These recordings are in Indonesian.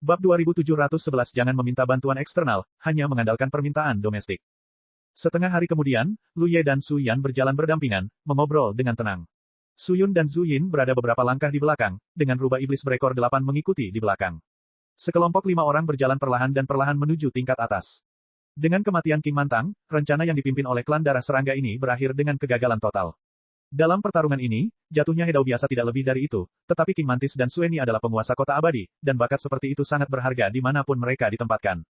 Bab 2711 Jangan meminta bantuan eksternal, hanya mengandalkan permintaan domestik. Setengah hari kemudian, Lu Ye dan Su Yan berjalan berdampingan, mengobrol dengan tenang. Su Yun dan Zhu Yin berada beberapa langkah di belakang, dengan rubah iblis berekor 8 mengikuti di belakang. Sekelompok 5 orang berjalan perlahan dan perlahan menuju tingkat atas. Dengan kematian King Mantang, rencana yang dipimpin oleh klan darah serangga ini berakhir dengan kegagalan total. Dalam pertarungan ini, jatuhnya Hedao biasa tidak lebih dari itu, tetapi King Mantis dan Sueni adalah penguasa kota abadi, dan bakat seperti itu sangat berharga dimanapun mereka ditempatkan.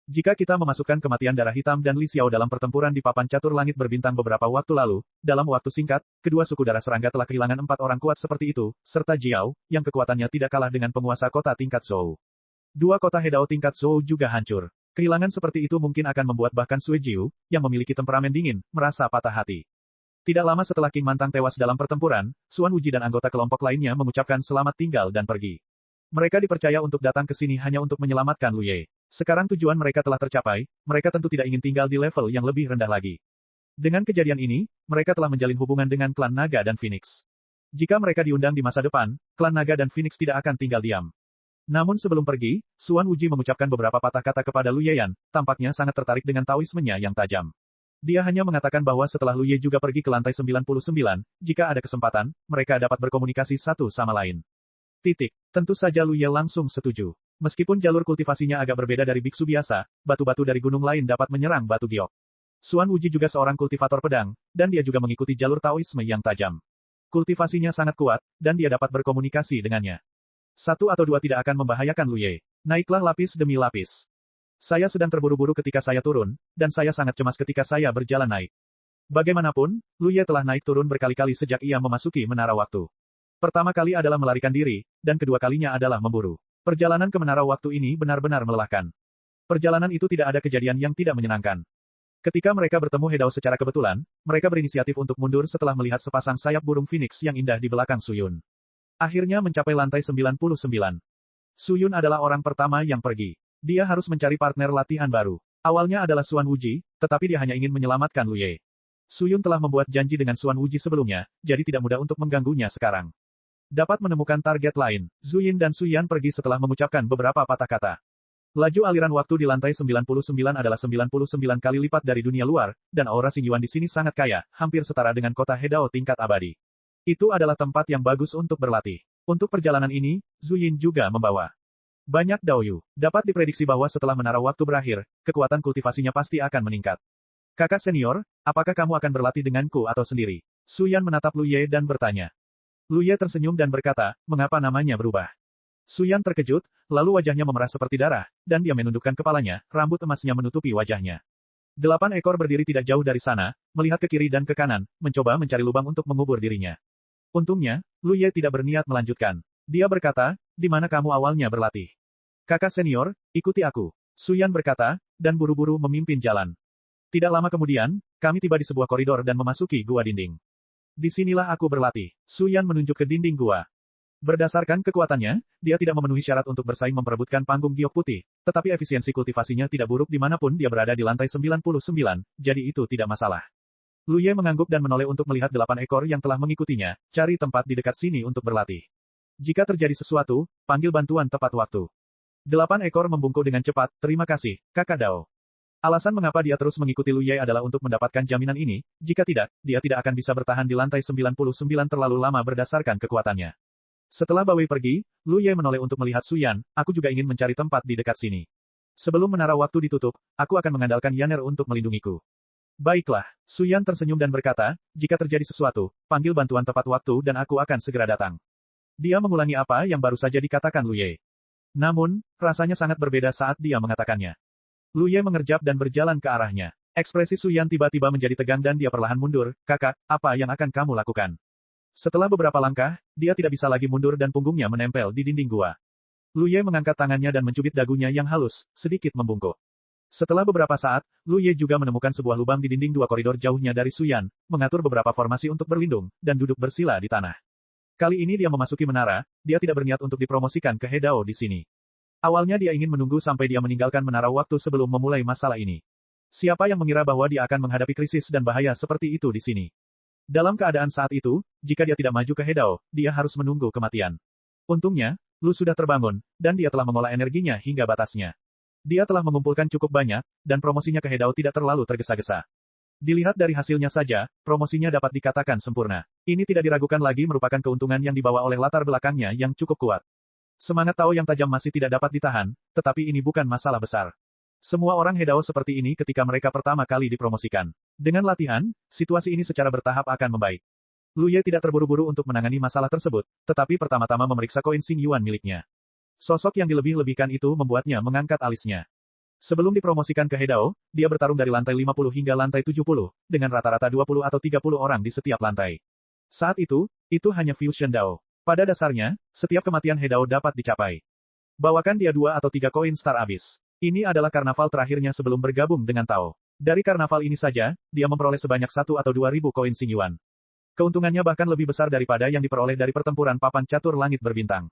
Jika kita memasukkan kematian darah hitam dan Li Xiao dalam pertempuran di papan catur langit berbintang beberapa waktu lalu, dalam waktu singkat, kedua suku darah serangga telah kehilangan 4 orang kuat seperti itu, serta Jiao, yang kekuatannya tidak kalah dengan penguasa kota tingkat Zhou. 2 kota Hedao tingkat Zhou juga hancur. Kehilangan seperti itu mungkin akan membuat bahkan Sui Jiu, yang memiliki temperamen dingin, merasa patah hati. Tidak lama setelah King Mantang tewas dalam pertempuran, Suan Wuji dan anggota kelompok lainnya mengucapkan selamat tinggal dan pergi. Mereka dipercaya untuk datang ke sini hanya untuk menyelamatkan Lu Ye. Sekarang tujuan mereka telah tercapai, mereka tentu tidak ingin tinggal di level yang lebih rendah lagi. Dengan kejadian ini, mereka telah menjalin hubungan dengan klan Naga dan Phoenix. Jika mereka diundang di masa depan, klan Naga dan Phoenix tidak akan tinggal diam. Namun sebelum pergi, Suan Wuji mengucapkan beberapa patah kata kepada Lu Yeyan, tampaknya sangat tertarik dengan taoismenya yang tajam. Dia hanya mengatakan bahwa setelah Lu Ye juga pergi ke lantai 99, jika ada kesempatan, mereka dapat berkomunikasi satu sama lain. Tentu saja Lu Ye langsung setuju. Meskipun jalur kultivasinya agak berbeda dari biksu biasa, batu-batu dari gunung lain dapat menyerang batu giok. Suan Wuji juga seorang kultivator pedang, dan dia juga mengikuti jalur taoisme yang tajam. Kultivasinya sangat kuat, dan dia dapat berkomunikasi dengannya. 1 atau 2 tidak akan membahayakan Lu Ye. Naiklah lapis demi lapis. Saya sedang terburu-buru ketika saya turun, dan saya sangat cemas ketika saya berjalan naik. Bagaimanapun, Lu Ye telah naik turun berkali-kali sejak ia memasuki menara waktu. Pertama kali adalah melarikan diri, dan kedua kalinya adalah memburu. Perjalanan ke menara waktu ini benar-benar melelahkan. Perjalanan itu tidak ada kejadian yang tidak menyenangkan. Ketika mereka bertemu Hedao secara kebetulan, mereka berinisiatif untuk mundur setelah melihat sepasang sayap burung Phoenix yang indah di belakang Su Yun. Akhirnya mencapai lantai 99. Su Yun adalah orang pertama yang pergi. Dia harus mencari partner latihan baru. Awalnya adalah Suan Wuji, tetapi dia hanya ingin menyelamatkan Lu Ye. Su Yun telah membuat janji dengan Suan Wuji sebelumnya, jadi tidak mudah untuk mengganggunya sekarang. Dapat menemukan target lain, Zhu Yin dan Su Yan pergi setelah mengucapkan beberapa patah kata. Laju aliran waktu di lantai 99 adalah 99 kali lipat dari dunia luar, dan aura Xing Yuan di sini sangat kaya, hampir setara dengan kota Hedao tingkat abadi. Itu adalah tempat yang bagus untuk berlatih. Untuk perjalanan ini, Zhu Yin juga membawa banyak Daoyu. Dapat diprediksi bahwa setelah menara waktu berakhir, kekuatan kultivasinya pasti akan meningkat. Kakak senior, apakah kamu akan berlatih denganku atau sendiri? Su Yan menatap Lu Ye dan bertanya. Lu Ye tersenyum dan berkata, mengapa namanya berubah? Su Yan terkejut, lalu wajahnya memerah seperti darah, dan dia menundukkan kepalanya, rambut emasnya menutupi wajahnya. 8 ekor berdiri tidak jauh dari sana, melihat ke kiri dan ke kanan, mencoba mencari lubang untuk mengubur dirinya. Untungnya, Lu Ye tidak berniat melanjutkan. Dia berkata, di mana kamu awalnya berlatih? Kakak senior, ikuti aku. Su Yan berkata, dan buru-buru memimpin jalan. Tidak lama kemudian, kami tiba di sebuah koridor dan memasuki gua dinding. Disinilah aku berlatih. Su Yan menunjuk ke dinding gua. Berdasarkan kekuatannya, dia tidak memenuhi syarat untuk bersaing memperebutkan panggung giok putih, tetapi efisiensi kultivasinya tidak buruk dimanapun dia berada di lantai 99, jadi itu tidak masalah. Lu Ye mengangguk dan menoleh untuk melihat 8 ekor yang telah mengikutinya, cari tempat di dekat sini untuk berlatih. Jika terjadi sesuatu, panggil bantuan tepat waktu. 8 ekor membungkuk dengan cepat, terima kasih, Kakak Dao. Alasan mengapa dia terus mengikuti Lu Ye adalah untuk mendapatkan jaminan ini, jika tidak, dia tidak akan bisa bertahan di lantai 99 terlalu lama berdasarkan kekuatannya. Setelah Bawei pergi, Lu Ye menoleh untuk melihat Su Yan, aku juga ingin mencari tempat di dekat sini. Sebelum menara waktu ditutup, aku akan mengandalkan Yaner untuk melindungiku. Baiklah, Su Yan tersenyum dan berkata, jika terjadi sesuatu, panggil bantuan tepat waktu dan aku akan segera datang. Dia mengulangi apa yang baru saja dikatakan Lu Ye. Namun, rasanya sangat berbeda saat dia mengatakannya. Lu Ye mengerjap dan berjalan ke arahnya. Ekspresi Su Yan tiba-tiba menjadi tegang dan dia perlahan mundur, kakak, apa yang akan kamu lakukan? Setelah beberapa langkah, dia tidak bisa lagi mundur dan punggungnya menempel di dinding gua. Lu Ye mengangkat tangannya dan mencubit dagunya yang halus, sedikit membungkuk. Setelah beberapa saat, Lu Ye juga menemukan sebuah lubang di dinding 2 koridor jauhnya dari Su Yan, mengatur beberapa formasi untuk berlindung, dan duduk bersila di tanah. Kali ini dia memasuki menara, dia tidak berniat untuk dipromosikan ke Hedao di sini. Awalnya dia ingin menunggu sampai dia meninggalkan menara waktu sebelum memulai masalah ini. Siapa yang mengira bahwa dia akan menghadapi krisis dan bahaya seperti itu di sini? Dalam keadaan saat itu, jika dia tidak maju ke Hedao, dia harus menunggu kematian. Untungnya, Lu sudah terbangun, dan dia telah mengolah energinya hingga batasnya. Dia telah mengumpulkan cukup banyak, dan promosinya ke Hedao tidak terlalu tergesa-gesa. Dilihat dari hasilnya saja, promosinya dapat dikatakan sempurna. Ini tidak diragukan lagi merupakan keuntungan yang dibawa oleh latar belakangnya yang cukup kuat. Semangat Tao yang tajam masih tidak dapat ditahan, tetapi ini bukan masalah besar. Semua orang Hedao seperti ini ketika mereka pertama kali dipromosikan. Dengan latihan, situasi ini secara bertahap akan membaik. Lu Ye tidak terburu-buru untuk menangani masalah tersebut, tetapi pertama-tama memeriksa koin Xing Yuan miliknya. Sosok yang dilebih-lebihkan itu membuatnya mengangkat alisnya. Sebelum dipromosikan ke Hedao, dia bertarung dari lantai 50 hingga lantai 70, dengan rata-rata 20 atau 30 orang di setiap lantai. Saat itu hanya Fusion Dao. Pada dasarnya, setiap kematian Hedao dapat dicapai. Bawakan dia 2 atau 3 koin Star Abyss. Ini adalah karnaval terakhirnya sebelum bergabung dengan Tao. Dari karnaval ini saja, dia memperoleh sebanyak 1 atau 2.000 koin Xing Yuan. Keuntungannya bahkan lebih besar daripada yang diperoleh dari pertempuran papan catur langit berbintang.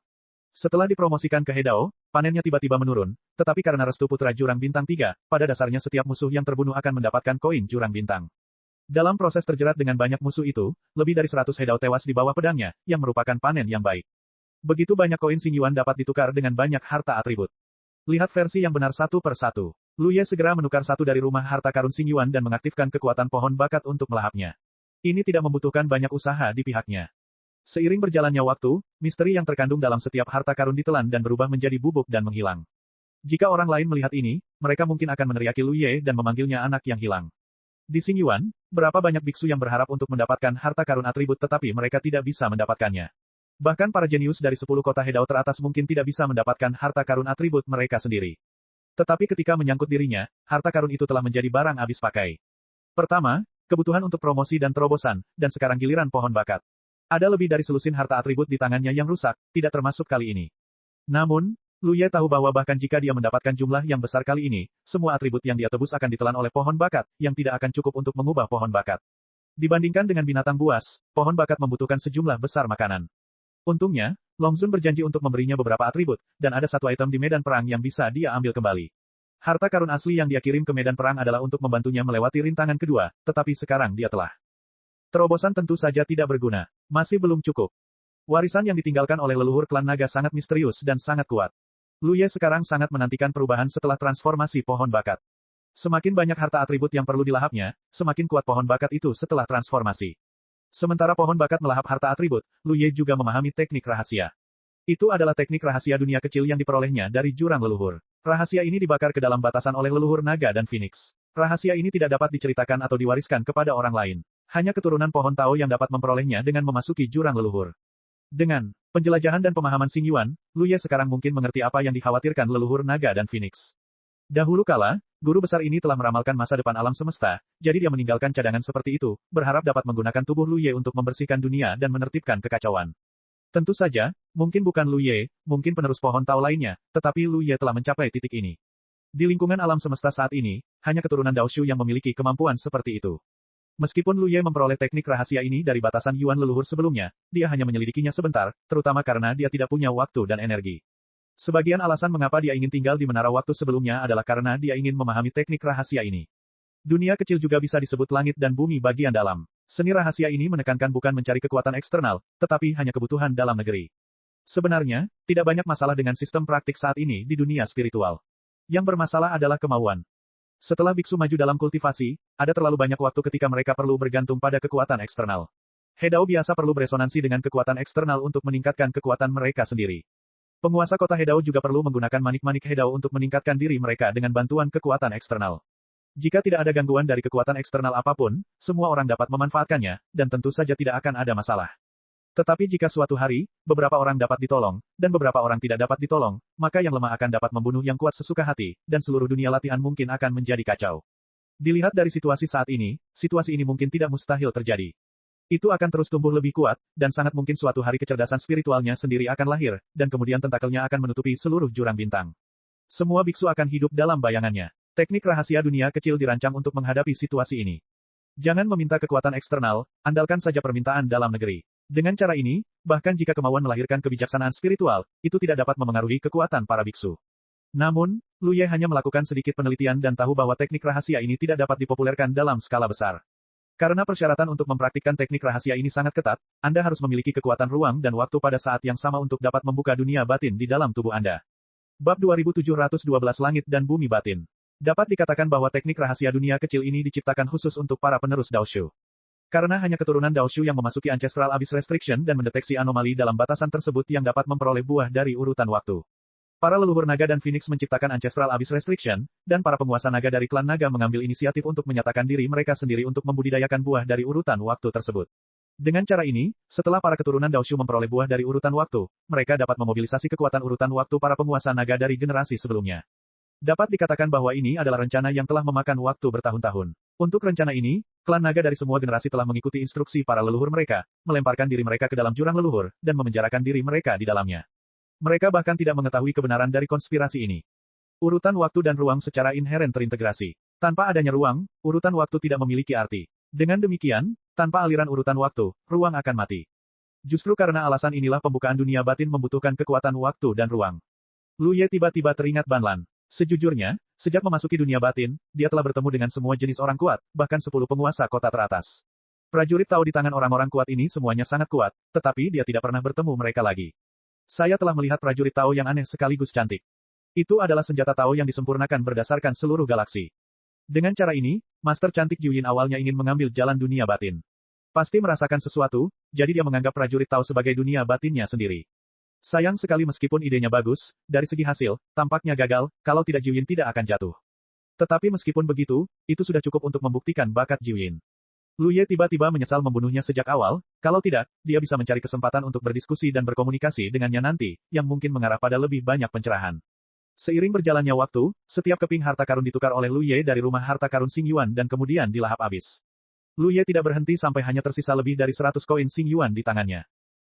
Setelah dipromosikan ke Hedao, panennya tiba-tiba menurun, tetapi karena restu putra jurang bintang 3, pada dasarnya setiap musuh yang terbunuh akan mendapatkan koin jurang bintang. Dalam proses terjerat dengan banyak musuh itu, lebih dari 100 Hedao tewas di bawah pedangnya, yang merupakan panen yang baik. Begitu banyak koin Xing Yuan dapat ditukar dengan banyak harta atribut. Lihat versi yang benar satu per satu. Lu Ye segera menukar satu dari rumah harta karun Xing Yuan dan mengaktifkan kekuatan pohon bakat untuk melahapnya. Ini tidak membutuhkan banyak usaha di pihaknya. Seiring berjalannya waktu, misteri yang terkandung dalam setiap harta karun ditelan dan berubah menjadi bubuk dan menghilang. Jika orang lain melihat ini, mereka mungkin akan meneriaki Lu Ye dan memanggilnya anak yang hilang. Di Xing Yuan, berapa banyak biksu yang berharap untuk mendapatkan harta karun atribut tetapi mereka tidak bisa mendapatkannya. Bahkan para jenius dari 10 kota Hedao teratas mungkin tidak bisa mendapatkan harta karun atribut mereka sendiri. Tetapi ketika menyangkut dirinya, harta karun itu telah menjadi barang habis pakai. Pertama, kebutuhan untuk promosi dan terobosan, dan sekarang giliran pohon bakat. Ada lebih dari selusin harta atribut di tangannya yang rusak, tidak termasuk kali ini. Namun, Lu Ye tahu bahwa bahkan jika dia mendapatkan jumlah yang besar kali ini, semua atribut yang dia tebus akan ditelan oleh pohon bakat, yang tidak akan cukup untuk mengubah pohon bakat. Dibandingkan dengan binatang buas, pohon bakat membutuhkan sejumlah besar makanan. Untungnya, Long Zun berjanji untuk memberinya beberapa atribut, dan ada satu item di medan perang yang bisa dia ambil kembali. Harta karun asli yang dia kirim ke medan perang adalah untuk membantunya melewati rintangan kedua, tetapi sekarang dia telah. Terobosan tentu saja tidak berguna. Masih belum cukup. Warisan yang ditinggalkan oleh leluhur klan naga sangat misterius dan sangat kuat. Lu Ye sekarang sangat menantikan perubahan setelah transformasi pohon bakat. Semakin banyak harta atribut yang perlu dilahapnya, semakin kuat pohon bakat itu setelah transformasi. Sementara pohon bakat melahap harta atribut, Lu Ye juga memahami teknik rahasia. Itu adalah teknik rahasia dunia kecil yang diperolehnya dari jurang leluhur. Rahasia ini dibakar ke dalam batasan oleh leluhur naga dan Phoenix. Rahasia ini tidak dapat diceritakan atau diwariskan kepada orang lain. Hanya keturunan pohon Tao yang dapat memperolehnya dengan memasuki jurang leluhur. Dengan penjelajahan dan pemahaman Xing Yuan, Lu Ye sekarang mungkin mengerti apa yang dikhawatirkan leluhur naga dan Phoenix. Dahulu kala, guru besar ini telah meramalkan masa depan alam semesta, jadi dia meninggalkan cadangan seperti itu, berharap dapat menggunakan tubuh Lu Ye untuk membersihkan dunia dan menertibkan kekacauan. Tentu saja, mungkin bukan Lu Ye, mungkin penerus pohon Tao lainnya, tetapi Lu Ye telah mencapai titik ini. Di lingkungan alam semesta saat ini, hanya keturunan Dao Shu yang memiliki kemampuan seperti itu. Meskipun Lu Ye memperoleh teknik rahasia ini dari batasan Yuan leluhur sebelumnya, dia hanya menyelidikinya sebentar, terutama karena dia tidak punya waktu dan energi. Sebagian alasan mengapa dia ingin tinggal di menara waktu sebelumnya adalah karena dia ingin memahami teknik rahasia ini. Dunia kecil juga bisa disebut langit dan bumi bagian dalam. Seni rahasia ini menekankan bukan mencari kekuatan eksternal, tetapi hanya kebutuhan dalam negeri. Sebenarnya, tidak banyak masalah dengan sistem praktik saat ini di dunia spiritual. Yang bermasalah adalah kemauan. Setelah biksu maju dalam kultivasi, ada terlalu banyak waktu ketika mereka perlu bergantung pada kekuatan eksternal. Hedao biasa perlu beresonansi dengan kekuatan eksternal untuk meningkatkan kekuatan mereka sendiri. Penguasa kota Hedao juga perlu menggunakan manik-manik Hedao untuk meningkatkan diri mereka dengan bantuan kekuatan eksternal. Jika tidak ada gangguan dari kekuatan eksternal apapun, semua orang dapat memanfaatkannya, dan tentu saja tidak akan ada masalah. Tetapi jika suatu hari, beberapa orang dapat ditolong, dan beberapa orang tidak dapat ditolong, maka yang lemah akan dapat membunuh yang kuat sesuka hati, dan seluruh dunia latihan mungkin akan menjadi kacau. Dilihat dari situasi saat ini, situasi ini mungkin tidak mustahil terjadi. Itu akan terus tumbuh lebih kuat, dan sangat mungkin suatu hari kecerdasan spiritualnya sendiri akan lahir, dan kemudian tentakelnya akan menutupi seluruh jurang bintang. Semua biksu akan hidup dalam bayangannya. Teknik rahasia dunia kecil dirancang untuk menghadapi situasi ini. Jangan meminta kekuatan eksternal, andalkan saja permintaan dalam negeri. Dengan cara ini, bahkan jika kemauan melahirkan kebijaksanaan spiritual, itu tidak dapat memengaruhi kekuatan para biksu. Namun, Lu Ye hanya melakukan sedikit penelitian dan tahu bahwa teknik rahasia ini tidak dapat dipopulerkan dalam skala besar. Karena persyaratan untuk mempraktikkan teknik rahasia ini sangat ketat, Anda harus memiliki kekuatan ruang dan waktu pada saat yang sama untuk dapat membuka dunia batin di dalam tubuh Anda. Bab 2712 Langit dan Bumi Batin. Dapat dikatakan bahwa teknik rahasia dunia kecil ini diciptakan khusus untuk para penerus Daoshu. Karena hanya keturunan Daoshu yang memasuki Ancestral Abyss Restriction dan mendeteksi anomali dalam batasan tersebut yang dapat memperoleh buah dari urutan waktu. Para leluhur naga dan Phoenix menciptakan Ancestral Abyss Restriction, dan para penguasa naga dari klan naga mengambil inisiatif untuk menyatakan diri mereka sendiri untuk membudidayakan buah dari urutan waktu tersebut. Dengan cara ini, setelah para keturunan Daoshu memperoleh buah dari urutan waktu, mereka dapat memobilisasi kekuatan urutan waktu para penguasa naga dari generasi sebelumnya. Dapat dikatakan bahwa ini adalah rencana yang telah memakan waktu bertahun-tahun. Untuk rencana ini, klan naga dari semua generasi telah mengikuti instruksi para leluhur mereka, melemparkan diri mereka ke dalam jurang leluhur, dan memenjarakan diri mereka di dalamnya. Mereka bahkan tidak mengetahui kebenaran dari konspirasi ini. Urutan waktu dan ruang secara inheren terintegrasi. Tanpa adanya ruang, urutan waktu tidak memiliki arti. Dengan demikian, tanpa aliran urutan waktu, ruang akan mati. Justru karena alasan inilah pembukaan dunia batin membutuhkan kekuatan waktu dan ruang. Lu Ye tiba-tiba teringat Ban Lan. Sejujurnya, sejak memasuki dunia batin, dia telah bertemu dengan semua jenis orang kuat, bahkan 10 penguasa kota teratas. Prajurit Tao di tangan orang-orang kuat ini semuanya sangat kuat, tetapi dia tidak pernah bertemu mereka lagi. Saya telah melihat prajurit Tao yang aneh sekaligus cantik. Itu adalah senjata Tao yang disempurnakan berdasarkan seluruh galaksi. Dengan cara ini, Master Cantik Jiuyin awalnya ingin mengambil jalan dunia batin. Pasti merasakan sesuatu, jadi dia menganggap prajurit Tao sebagai dunia batinnya sendiri. Sayang sekali meskipun idenya bagus, dari segi hasil, tampaknya gagal, kalau tidak Jiuyin tidak akan jatuh. Tetapi meskipun begitu, itu sudah cukup untuk membuktikan bakat Jiuyin. Lu Ye tiba-tiba menyesal membunuhnya sejak awal, kalau tidak, dia bisa mencari kesempatan untuk berdiskusi dan berkomunikasi dengannya nanti, yang mungkin mengarah pada lebih banyak pencerahan. Seiring berjalannya waktu, setiap keping harta karun ditukar oleh Lu Ye dari rumah harta karun Xing Yuan dan kemudian dilahap habis. Lu Ye tidak berhenti sampai hanya tersisa lebih dari 100 koin Xing Yuan di tangannya.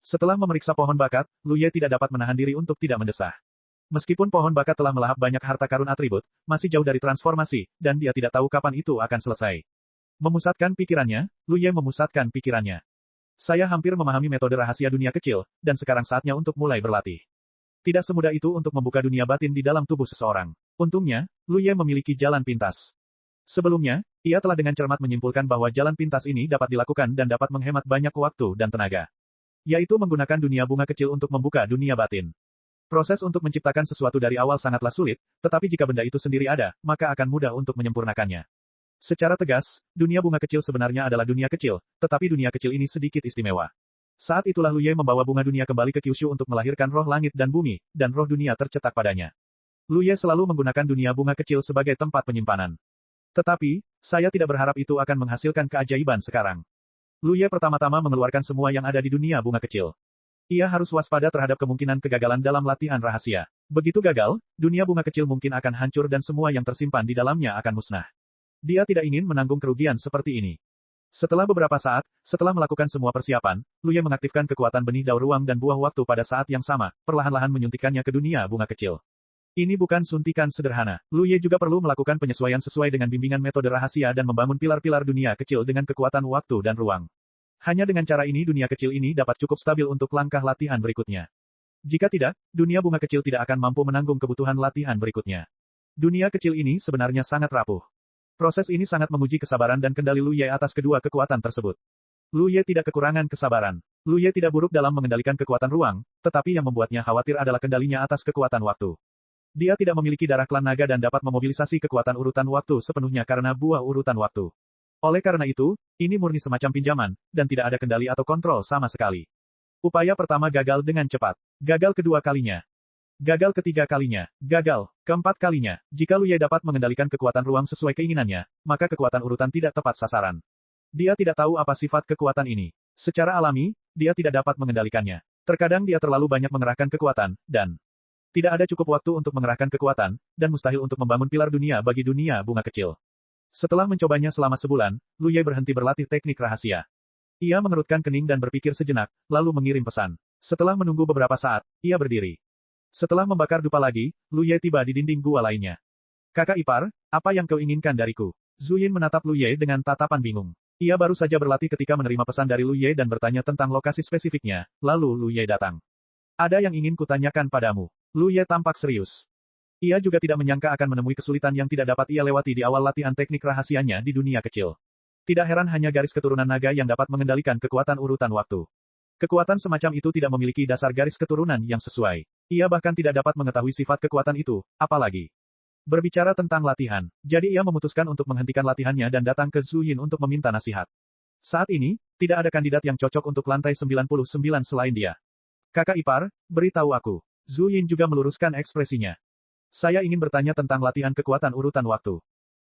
Setelah memeriksa pohon bakat, Lu Ye tidak dapat menahan diri untuk tidak mendesah. Meskipun pohon bakat telah melahap banyak harta karun atribut, masih jauh dari transformasi, dan dia tidak tahu kapan itu akan selesai. Memusatkan pikirannya, Lu Ye memusatkan pikirannya. Saya hampir memahami metode rahasia dunia kecil, dan sekarang saatnya untuk mulai berlatih. Tidak semudah itu untuk membuka dunia batin di dalam tubuh seseorang. Untungnya, Lu Ye memiliki jalan pintas. Sebelumnya, ia telah dengan cermat menyimpulkan bahwa jalan pintas ini dapat dilakukan dan dapat menghemat banyak waktu dan tenaga. Yaitu menggunakan dunia bunga kecil untuk membuka dunia batin. Proses untuk menciptakan sesuatu dari awal sangatlah sulit, tetapi jika benda itu sendiri ada, maka akan mudah untuk menyempurnakannya. Secara tegas, dunia bunga kecil sebenarnya adalah dunia kecil, tetapi dunia kecil ini sedikit istimewa. Saat itulah Lu Ye membawa bunga dunia kembali ke Kyushu untuk melahirkan roh langit dan bumi, dan roh dunia tercetak padanya. Lu Ye selalu menggunakan dunia bunga kecil sebagai tempat penyimpanan. Tetapi, saya tidak berharap itu akan menghasilkan keajaiban sekarang. Lu Ye pertama-tama mengeluarkan semua yang ada di dunia bunga kecil. Ia harus waspada terhadap kemungkinan kegagalan dalam latihan rahasia. Begitu gagal, dunia bunga kecil mungkin akan hancur dan semua yang tersimpan di dalamnya akan musnah. Dia tidak ingin menanggung kerugian seperti ini. Setelah beberapa saat, setelah melakukan semua persiapan, Lu Ye mengaktifkan kekuatan benih daur ruang dan buah waktu pada saat yang sama, perlahan-lahan menyuntikkannya ke dunia bunga kecil. Ini bukan suntikan sederhana. Lu Ye juga perlu melakukan penyesuaian sesuai dengan bimbingan metode rahasia dan membangun pilar-pilar dunia kecil dengan kekuatan waktu dan ruang. Hanya dengan cara ini dunia kecil ini dapat cukup stabil untuk langkah latihan berikutnya. Jika tidak, dunia bunga kecil tidak akan mampu menanggung kebutuhan latihan berikutnya. Dunia kecil ini sebenarnya sangat rapuh. Proses ini sangat menguji kesabaran dan kendali Lu Ye atas kedua kekuatan tersebut. Lu Ye tidak kekurangan kesabaran. Lu Ye tidak buruk dalam mengendalikan kekuatan ruang, tetapi yang membuatnya khawatir adalah kendalinya atas kekuatan waktu. Dia tidak memiliki darah klan naga dan dapat memobilisasi kekuatan urutan waktu sepenuhnya karena buah urutan waktu. Oleh karena itu, ini murni semacam pinjaman, dan tidak ada kendali atau kontrol sama sekali. Upaya pertama gagal dengan cepat. Gagal kedua kalinya. Gagal ketiga kalinya. Gagal. Keempat kalinya. Jika Lu Ye dapat mengendalikan kekuatan ruang sesuai keinginannya, maka kekuatan urutan tidak tepat sasaran. Dia tidak tahu apa sifat kekuatan ini. Secara alami, dia tidak dapat mengendalikannya. Terkadang dia terlalu banyak mengerahkan kekuatan, dan tidak ada cukup waktu untuk mengerahkan kekuatan, dan mustahil untuk membangun pilar dunia bagi dunia bunga kecil. Setelah mencobanya selama sebulan, Lu Ye berhenti berlatih teknik rahasia. Ia mengerutkan kening dan berpikir sejenak, lalu mengirim pesan. Setelah menunggu beberapa saat, ia berdiri. Setelah membakar dupa lagi, Lu Ye tiba di dinding gua lainnya. Kakak ipar, apa yang kau inginkan dariku? Zhu Yin menatap Lu Ye dengan tatapan bingung. Ia baru saja berlatih ketika menerima pesan dari Lu Ye dan bertanya tentang lokasi spesifiknya, lalu Lu Ye datang. Ada yang ingin kutanyakan padamu. Lu Ye tampak serius. Ia juga tidak menyangka akan menemui kesulitan yang tidak dapat ia lewati di awal latihan teknik rahasianya di dunia kecil. Tidak heran hanya garis keturunan naga yang dapat mengendalikan kekuatan urutan waktu. Kekuatan semacam itu tidak memiliki dasar garis keturunan yang sesuai. Ia bahkan tidak dapat mengetahui sifat kekuatan itu, apalagi berbicara tentang latihan. Jadi ia memutuskan untuk menghentikan latihannya dan datang ke Zhu Yin untuk meminta nasihat. Saat ini, tidak ada kandidat yang cocok untuk lantai 99 selain dia. Kakak ipar, beritahu aku. Zhu Yin juga meluruskan ekspresinya. Saya ingin bertanya tentang latihan kekuatan urutan waktu.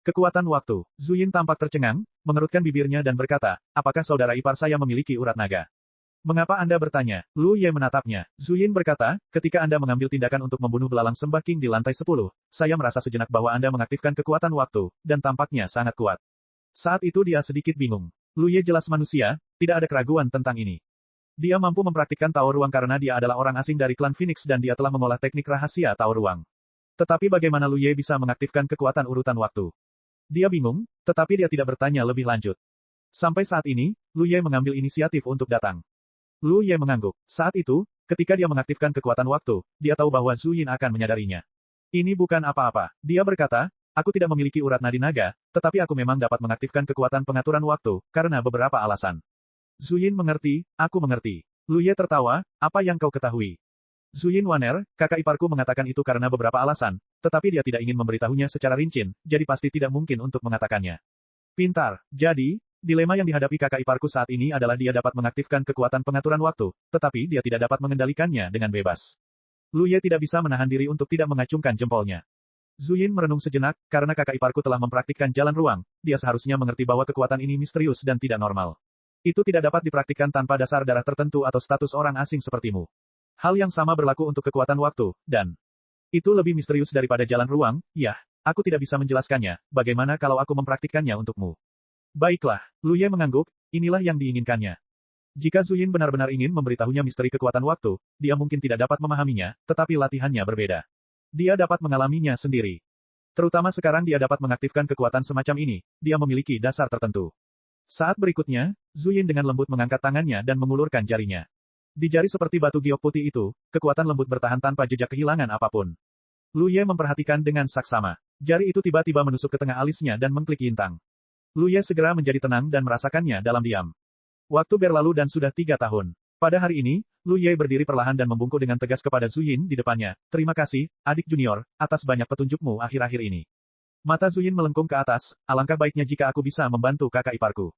Kekuatan waktu. Zhu Yin tampak tercengang, mengerutkan bibirnya dan berkata, apakah saudara ipar saya memiliki urat naga? Mengapa Anda bertanya? Lu Ye menatapnya. Zhu Yin berkata, ketika Anda mengambil tindakan untuk membunuh belalang Sembah King di lantai 10, saya merasa sejenak bahwa Anda mengaktifkan kekuatan waktu, dan tampaknya sangat kuat. Saat itu dia sedikit bingung. Lu Ye jelas manusia, tidak ada keraguan tentang ini. Dia mampu mempraktikkan Tao Ruang karena dia adalah orang asing dari klan Phoenix dan dia telah mengolah teknik rahasia Tao Ruang. Tetapi bagaimana Lu Ye bisa mengaktifkan kekuatan urutan waktu? Dia bingung, tetapi dia tidak bertanya lebih lanjut. Sampai saat ini, Lu Ye mengambil inisiatif untuk datang. Lu Ye mengangguk. Saat itu, ketika dia mengaktifkan kekuatan waktu, dia tahu bahwa Zhu Yin akan menyadarinya. Ini bukan apa-apa. Dia berkata, aku tidak memiliki urat nadi naga, tetapi aku memang dapat mengaktifkan kekuatan pengaturan waktu, karena beberapa alasan. Zhu Yin mengerti, aku mengerti. Lu Ye tertawa, apa yang kau ketahui? Zhu Yin Waner, kakak iparku mengatakan itu karena beberapa alasan, tetapi dia tidak ingin memberitahunya secara rinci, jadi pasti tidak mungkin untuk mengatakannya. Pintar. Jadi, dilema yang dihadapi kakak iparku saat ini adalah dia dapat mengaktifkan kekuatan pengaturan waktu, tetapi dia tidak dapat mengendalikannya dengan bebas. Lu Ye tidak bisa menahan diri untuk tidak mengacungkan jempolnya. Zhu Yin merenung sejenak, karena kakak iparku telah mempraktikkan jalan ruang, dia seharusnya mengerti bahwa kekuatan ini misterius dan tidak normal. Itu tidak dapat dipraktikkan tanpa dasar darah tertentu atau status orang asing sepertimu. Hal yang sama berlaku untuk kekuatan waktu, dan itu lebih misterius daripada jalan ruang, ya, aku tidak bisa menjelaskannya, bagaimana kalau aku mempraktikkannya untukmu? Baiklah, Lu Ye mengangguk, inilah yang diinginkannya. Jika Zhu Yin benar-benar ingin memberitahunya misteri kekuatan waktu, dia mungkin tidak dapat memahaminya, tetapi latihannya berbeda. Dia dapat mengalaminya sendiri. Terutama sekarang dia dapat mengaktifkan kekuatan semacam ini, dia memiliki dasar tertentu. Saat berikutnya, Zhu Yin dengan lembut mengangkat tangannya dan mengulurkan jarinya. Di jari seperti batu giok putih itu, kekuatan lembut bertahan tanpa jejak kehilangan apapun. Lu Ye memperhatikan dengan saksama. Jari itu tiba-tiba menusuk ke tengah alisnya dan mengklik intang. Lu Ye segera menjadi tenang dan merasakannya dalam diam. Waktu berlalu dan sudah 3 tahun. Pada hari ini, Lu Ye berdiri perlahan dan membungkuk dengan tegas kepada Zhu Yin di depannya. Terima kasih, adik junior, atas banyak petunjukmu akhir-akhir ini. Mata Zhu Yin melengkung ke atas, alangkah baiknya jika aku bisa membantu kakak iparku.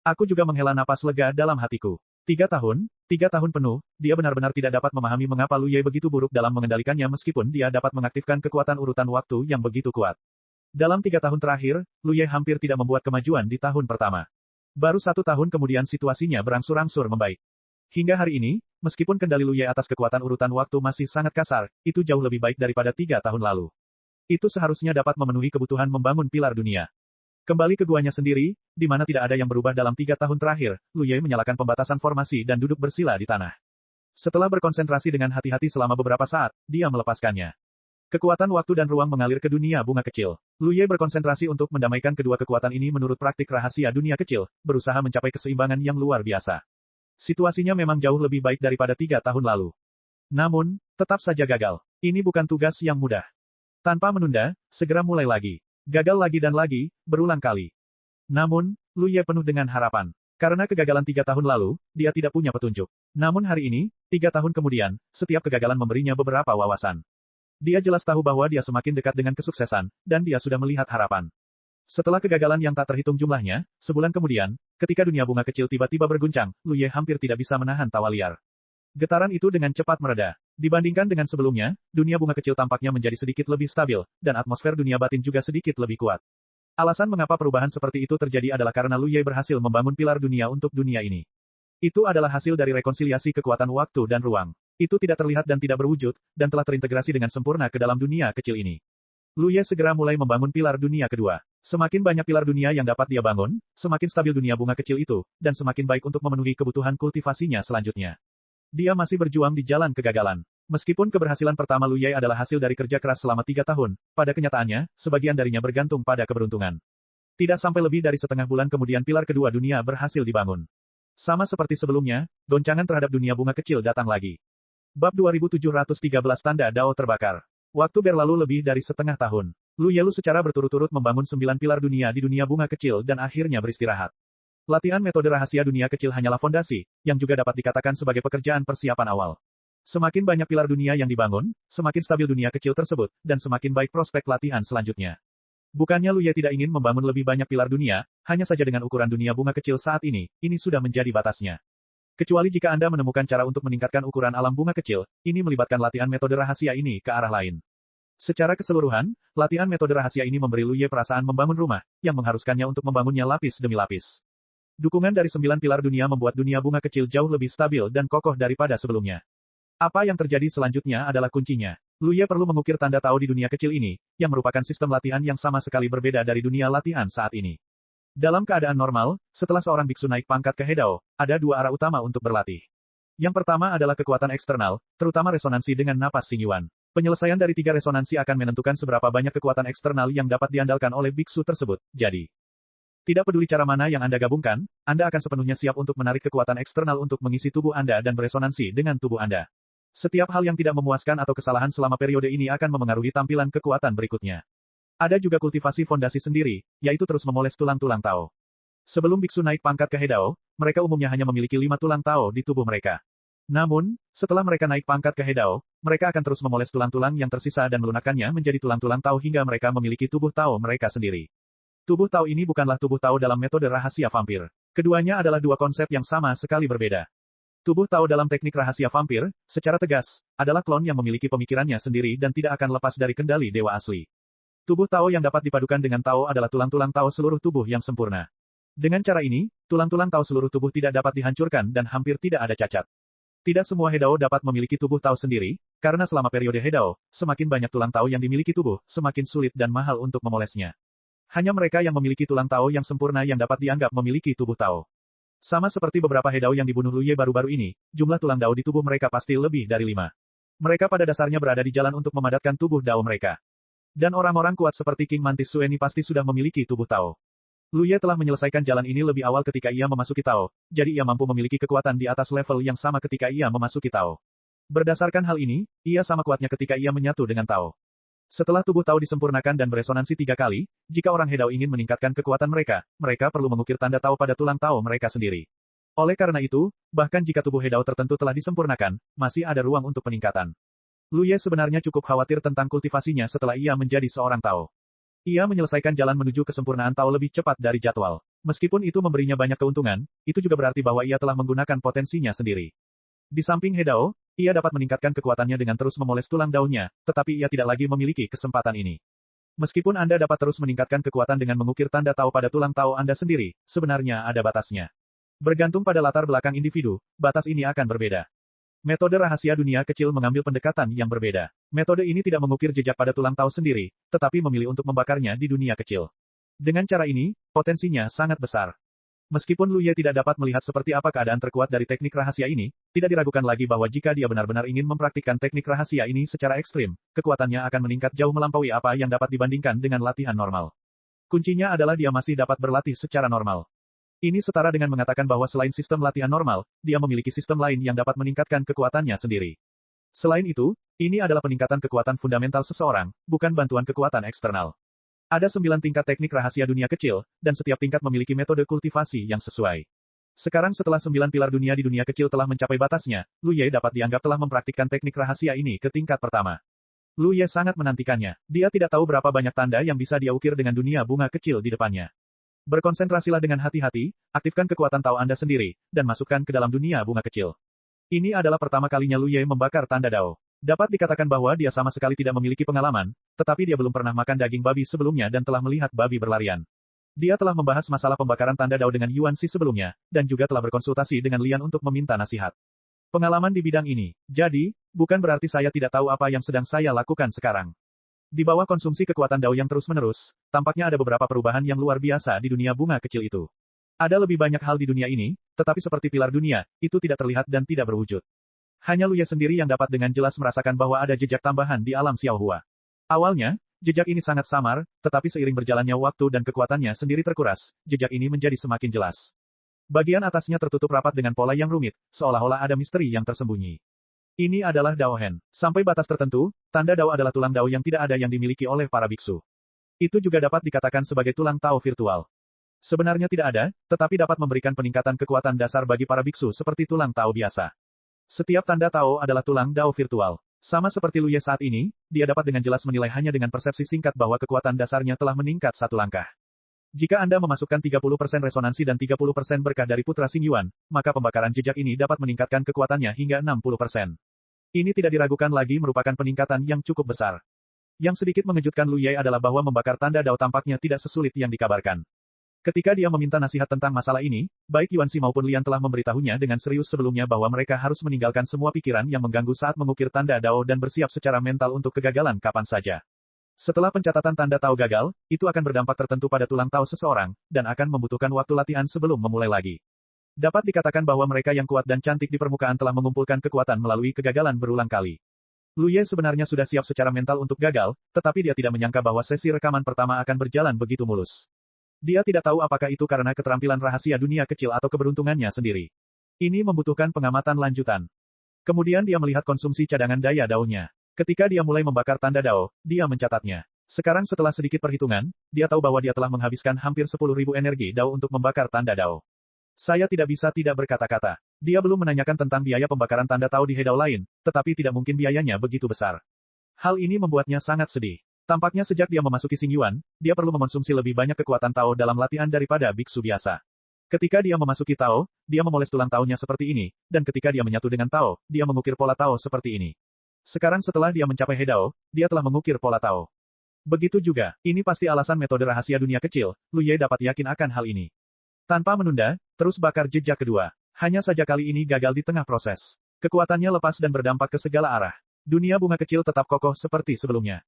Aku juga menghela napas lega dalam hatiku. 3 tahun penuh, dia benar-benar tidak dapat memahami mengapa Lu Ye begitu buruk dalam mengendalikannya meskipun dia dapat mengaktifkan kekuatan urutan waktu yang begitu kuat. Dalam 3 tahun terakhir, Lu Ye hampir tidak membuat kemajuan di tahun pertama. Baru 1 tahun kemudian situasinya berangsur-angsur membaik. Hingga hari ini, meskipun kendali Lu Ye atas kekuatan urutan waktu masih sangat kasar, itu jauh lebih baik daripada 3 tahun lalu. Itu seharusnya dapat memenuhi kebutuhan membangun pilar dunia. Kembali ke guanya sendiri, di mana tidak ada yang berubah dalam 3 tahun terakhir, Lu Ye menyalakan pembatasan formasi dan duduk bersila di tanah. Setelah berkonsentrasi dengan hati-hati selama beberapa saat, dia melepaskannya. Kekuatan waktu dan ruang mengalir ke dunia bunga kecil. Lu Ye berkonsentrasi untuk mendamaikan kedua kekuatan ini menurut praktik rahasia dunia kecil, berusaha mencapai keseimbangan yang luar biasa. Situasinya memang jauh lebih baik daripada 3 tahun lalu. Namun, tetap saja gagal. Ini bukan tugas yang mudah. Tanpa menunda, segera mulai lagi. Gagal lagi dan lagi, berulang kali. Namun, Lu Ye penuh dengan harapan. Karena kegagalan 3 tahun lalu, dia tidak punya petunjuk. Namun hari ini, 3 tahun kemudian, setiap kegagalan memberinya beberapa wawasan. Dia jelas tahu bahwa dia semakin dekat dengan kesuksesan, dan dia sudah melihat harapan. Setelah kegagalan yang tak terhitung jumlahnya, sebulan kemudian, ketika dunia bunga kecil tiba-tiba berguncang, Lu Ye hampir tidak bisa menahan tawa liar. Getaran itu dengan cepat mereda. Dibandingkan dengan sebelumnya, dunia bunga kecil tampaknya menjadi sedikit lebih stabil, dan atmosfer dunia batin juga sedikit lebih kuat. Alasan mengapa perubahan seperti itu terjadi adalah karena Lu Ye berhasil membangun pilar dunia untuk dunia ini. Itu adalah hasil dari rekonsiliasi kekuatan waktu dan ruang. Itu tidak terlihat dan tidak berwujud, dan telah terintegrasi dengan sempurna ke dalam dunia kecil ini. Lu Ye segera mulai membangun pilar dunia kedua. Semakin banyak pilar dunia yang dapat dia bangun, semakin stabil dunia bunga kecil itu, dan semakin baik untuk memenuhi kebutuhan kultivasinya selanjutnya. Dia masih berjuang di jalan kegagalan. Meskipun keberhasilan pertama Lu Ye adalah hasil dari kerja keras selama 3 tahun, pada kenyataannya, sebagian darinya bergantung pada keberuntungan. Tidak sampai lebih dari setengah bulan kemudian pilar kedua dunia berhasil dibangun. Sama seperti sebelumnya, goncangan terhadap dunia bunga kecil datang lagi. Bab 2713 Tanda Dao Terbakar. Waktu berlalu lebih dari setengah tahun. Lu Yelu secara berturut-turut membangun 9 pilar dunia di dunia bunga kecil dan akhirnya beristirahat. Latihan metode rahasia dunia kecil hanyalah fondasi, yang juga dapat dikatakan sebagai pekerjaan persiapan awal. Semakin banyak pilar dunia yang dibangun, semakin stabil dunia kecil tersebut, dan semakin baik prospek latihan selanjutnya. Bukannya Lu Ye tidak ingin membangun lebih banyak pilar dunia, hanya saja dengan ukuran dunia bunga kecil saat ini sudah menjadi batasnya. Kecuali jika Anda menemukan cara untuk meningkatkan ukuran alam bunga kecil, ini melibatkan latihan metode rahasia ini ke arah lain. Secara keseluruhan, latihan metode rahasia ini memberi Lu Ye perasaan membangun rumah, yang mengharuskannya untuk membangunnya lapis demi lapis. Dukungan dari 9 pilar dunia membuat dunia bunga kecil jauh lebih stabil dan kokoh daripada sebelumnya. Apa yang terjadi selanjutnya adalah kuncinya. Lu Ye perlu mengukir tanda tahu di dunia kecil ini, yang merupakan sistem latihan yang sama sekali berbeda dari dunia latihan saat ini. Dalam keadaan normal, setelah seorang biksu naik pangkat ke Hedao, ada dua arah utama untuk berlatih. Yang pertama adalah kekuatan eksternal, terutama resonansi dengan napas Xingyuan. Penyelesaian dari 3 resonansi akan menentukan seberapa banyak kekuatan eksternal yang dapat diandalkan oleh biksu tersebut. Jadi, tidak peduli cara mana yang Anda gabungkan, Anda akan sepenuhnya siap untuk menarik kekuatan eksternal untuk mengisi tubuh Anda dan beresonansi dengan tubuh Anda. Setiap hal yang tidak memuaskan atau kesalahan selama periode ini akan memengaruhi tampilan kekuatan berikutnya. Ada juga kultivasi fondasi sendiri, yaitu terus memoles tulang-tulang Tao. Sebelum biksu naik pangkat ke Hedao, mereka umumnya hanya memiliki 5 tulang Tao di tubuh mereka. Namun, setelah mereka naik pangkat ke Hedao, mereka akan terus memoles tulang-tulang yang tersisa dan melunakkannya menjadi tulang-tulang Tao hingga mereka memiliki tubuh Tao mereka sendiri. Tubuh Tao ini bukanlah tubuh Tao dalam metode rahasia vampir. Keduanya adalah dua konsep yang sama sekali berbeda. Tubuh Tao dalam teknik rahasia vampir, secara tegas, adalah klon yang memiliki pemikirannya sendiri dan tidak akan lepas dari kendali dewa asli. Tubuh Tao yang dapat dipadukan dengan Tao adalah tulang-tulang Tao seluruh tubuh yang sempurna. Dengan cara ini, tulang-tulang Tao seluruh tubuh tidak dapat dihancurkan dan hampir tidak ada cacat. Tidak semua Hedao dapat memiliki tubuh Tao sendiri, karena selama periode Hedao, semakin banyak tulang Tao yang dimiliki tubuh, semakin sulit dan mahal untuk memolesnya. Hanya mereka yang memiliki tulang Tao yang sempurna yang dapat dianggap memiliki tubuh Tao. Sama seperti beberapa Hedao yang dibunuh Lu Ye baru-baru ini, jumlah tulang Dao di tubuh mereka pasti lebih dari 5. Mereka pada dasarnya berada di jalan untuk memadatkan tubuh Dao mereka. Dan orang-orang kuat seperti King Mantis Sueni pasti sudah memiliki tubuh Tao. Lu Ye telah menyelesaikan jalan ini lebih awal ketika ia memasuki Tao, jadi ia mampu memiliki kekuatan di atas level yang sama ketika ia memasuki Tao. Berdasarkan hal ini, ia sama kuatnya ketika ia menyatu dengan Tao. Setelah tubuh Tao disempurnakan dan beresonansi 3 kali, jika orang Hedao ingin meningkatkan kekuatan mereka, mereka perlu mengukir tanda Tao pada tulang Tao mereka sendiri. Oleh karena itu, bahkan jika tubuh Hedao tertentu telah disempurnakan, masih ada ruang untuk peningkatan. Lu Ye sebenarnya cukup khawatir tentang kultivasinya setelah ia menjadi seorang Tao. Ia menyelesaikan jalan menuju kesempurnaan Tao lebih cepat dari jadwal. Meskipun itu memberinya banyak keuntungan, itu juga berarti bahwa ia telah menggunakan potensinya sendiri. Di samping Hedao, ia dapat meningkatkan kekuatannya dengan terus memoles tulang daunnya, tetapi ia tidak lagi memiliki kesempatan ini. Meskipun Anda dapat terus meningkatkan kekuatan dengan mengukir tanda Tao pada tulang Tao Anda sendiri, sebenarnya ada batasnya. Bergantung pada latar belakang individu, batas ini akan berbeda. Metode rahasia dunia kecil mengambil pendekatan yang berbeda. Metode ini tidak mengukir jejak pada tulang Tao sendiri, tetapi memilih untuk membakarnya di dunia kecil. Dengan cara ini, potensinya sangat besar. Meskipun Lu Ye tidak dapat melihat seperti apa keadaan terkuat dari teknik rahasia ini, tidak diragukan lagi bahwa jika dia benar-benar ingin mempraktikkan teknik rahasia ini secara ekstrim, kekuatannya akan meningkat jauh melampaui apa yang dapat dibandingkan dengan latihan normal. Kuncinya adalah dia masih dapat berlatih secara normal. Ini setara dengan mengatakan bahwa selain sistem latihan normal, dia memiliki sistem lain yang dapat meningkatkan kekuatannya sendiri. Selain itu, ini adalah peningkatan kekuatan fundamental seseorang, bukan bantuan kekuatan eksternal. Ada 9 tingkat teknik rahasia dunia kecil, dan setiap tingkat memiliki metode kultivasi yang sesuai. Sekarang setelah 9 pilar dunia di dunia kecil telah mencapai batasnya, Lu Ye dapat dianggap telah mempraktikkan teknik rahasia ini ke tingkat pertama. Lu Ye sangat menantikannya. Dia tidak tahu berapa banyak tanda yang bisa dia ukir dengan dunia bunga kecil di depannya. Berkonsentrasilah dengan hati-hati, aktifkan kekuatan Tao Anda sendiri, dan masukkan ke dalam dunia bunga kecil. Ini adalah pertama kalinya Lu Ye membakar tanda Dao. Dapat dikatakan bahwa dia sama sekali tidak memiliki pengalaman, tetapi dia belum pernah makan daging babi sebelumnya dan telah melihat babi berlarian. Dia telah membahas masalah pembakaran tanda Dao dengan Yuan Shi sebelumnya, dan juga telah berkonsultasi dengan Lian untuk meminta nasihat. Pengalaman di bidang ini. Jadi, bukan berarti saya tidak tahu apa yang sedang saya lakukan sekarang. Di bawah konsumsi kekuatan Dao yang terus-menerus, tampaknya ada beberapa perubahan yang luar biasa di dunia bunga kecil itu. Ada lebih banyak hal di dunia ini, tetapi seperti pilar dunia, itu tidak terlihat dan tidak berwujud. Hanya Lu Ye sendiri yang dapat dengan jelas merasakan bahwa ada jejak tambahan di alam Xiaohua. Awalnya, jejak ini sangat samar, tetapi seiring berjalannya waktu dan kekuatannya sendiri terkuras, jejak ini menjadi semakin jelas. Bagian atasnya tertutup rapat dengan pola yang rumit, seolah-olah ada misteri yang tersembunyi. Ini adalah Dao Hen. Sampai batas tertentu, tanda Dao adalah tulang Dao yang tidak ada yang dimiliki oleh para biksu. Itu juga dapat dikatakan sebagai tulang Tao virtual. Sebenarnya tidak ada, tetapi dapat memberikan peningkatan kekuatan dasar bagi para biksu seperti tulang Tao biasa. Setiap tanda Tao adalah tulang Dao virtual. Sama seperti Luye saat ini, dia dapat dengan jelas menilai hanya dengan persepsi singkat bahwa kekuatan dasarnya telah meningkat satu langkah. Jika Anda memasukkan 30% resonansi dan 30% berkah dari Putra Xingyuan, maka pembakaran jejak ini dapat meningkatkan kekuatannya hingga 60%. Ini tidak diragukan lagi merupakan peningkatan yang cukup besar. Yang sedikit mengejutkan Luye adalah bahwa membakar tanda Dao tampaknya tidak sesulit yang dikabarkan. Ketika dia meminta nasihat tentang masalah ini, baik Yuanxi maupun Lian telah memberitahunya dengan serius sebelumnya bahwa mereka harus meninggalkan semua pikiran yang mengganggu saat mengukir tanda Dao dan bersiap secara mental untuk kegagalan kapan saja. Setelah pencatatan tanda Tao gagal, itu akan berdampak tertentu pada tulang Tao seseorang, dan akan membutuhkan waktu latihan sebelum memulai lagi. Dapat dikatakan bahwa mereka yang kuat dan cantik di permukaan telah mengumpulkan kekuatan melalui kegagalan berulang kali. Luye sebenarnya sudah siap secara mental untuk gagal, tetapi dia tidak menyangka bahwa sesi rekaman pertama akan berjalan begitu mulus. Dia tidak tahu apakah itu karena keterampilan rahasia dunia kecil atau keberuntungannya sendiri. Ini membutuhkan pengamatan lanjutan. Kemudian dia melihat konsumsi cadangan daya Dao-nya. Ketika dia mulai membakar tanda Dao, dia mencatatnya. Sekarang setelah sedikit perhitungan, dia tahu bahwa dia telah menghabiskan hampir 10.000 energi Dao untuk membakar tanda Dao. Saya tidak bisa tidak berkata-kata. Dia belum menanyakan tentang biaya pembakaran tanda Tao di Hedao lain, tetapi tidak mungkin biayanya begitu besar. Hal ini membuatnya sangat sedih. Tampaknya sejak dia memasuki Xingyuan, dia perlu mengonsumsi lebih banyak kekuatan Tao dalam latihan daripada biksu biasa. Ketika dia memasuki Tao, dia memoles tulang Tao-nya seperti ini, dan ketika dia menyatu dengan Tao, dia mengukir pola Tao seperti ini. Sekarang setelah dia mencapai Hedao, dia telah mengukir pola Tao. Begitu juga, ini pasti alasan metode rahasia dunia kecil, Luye dapat yakin akan hal ini. Tanpa menunda, terus bakar jejak kedua. Hanya saja kali ini gagal di tengah proses. Kekuatannya lepas dan berdampak ke segala arah. Dunia bunga kecil tetap kokoh seperti sebelumnya.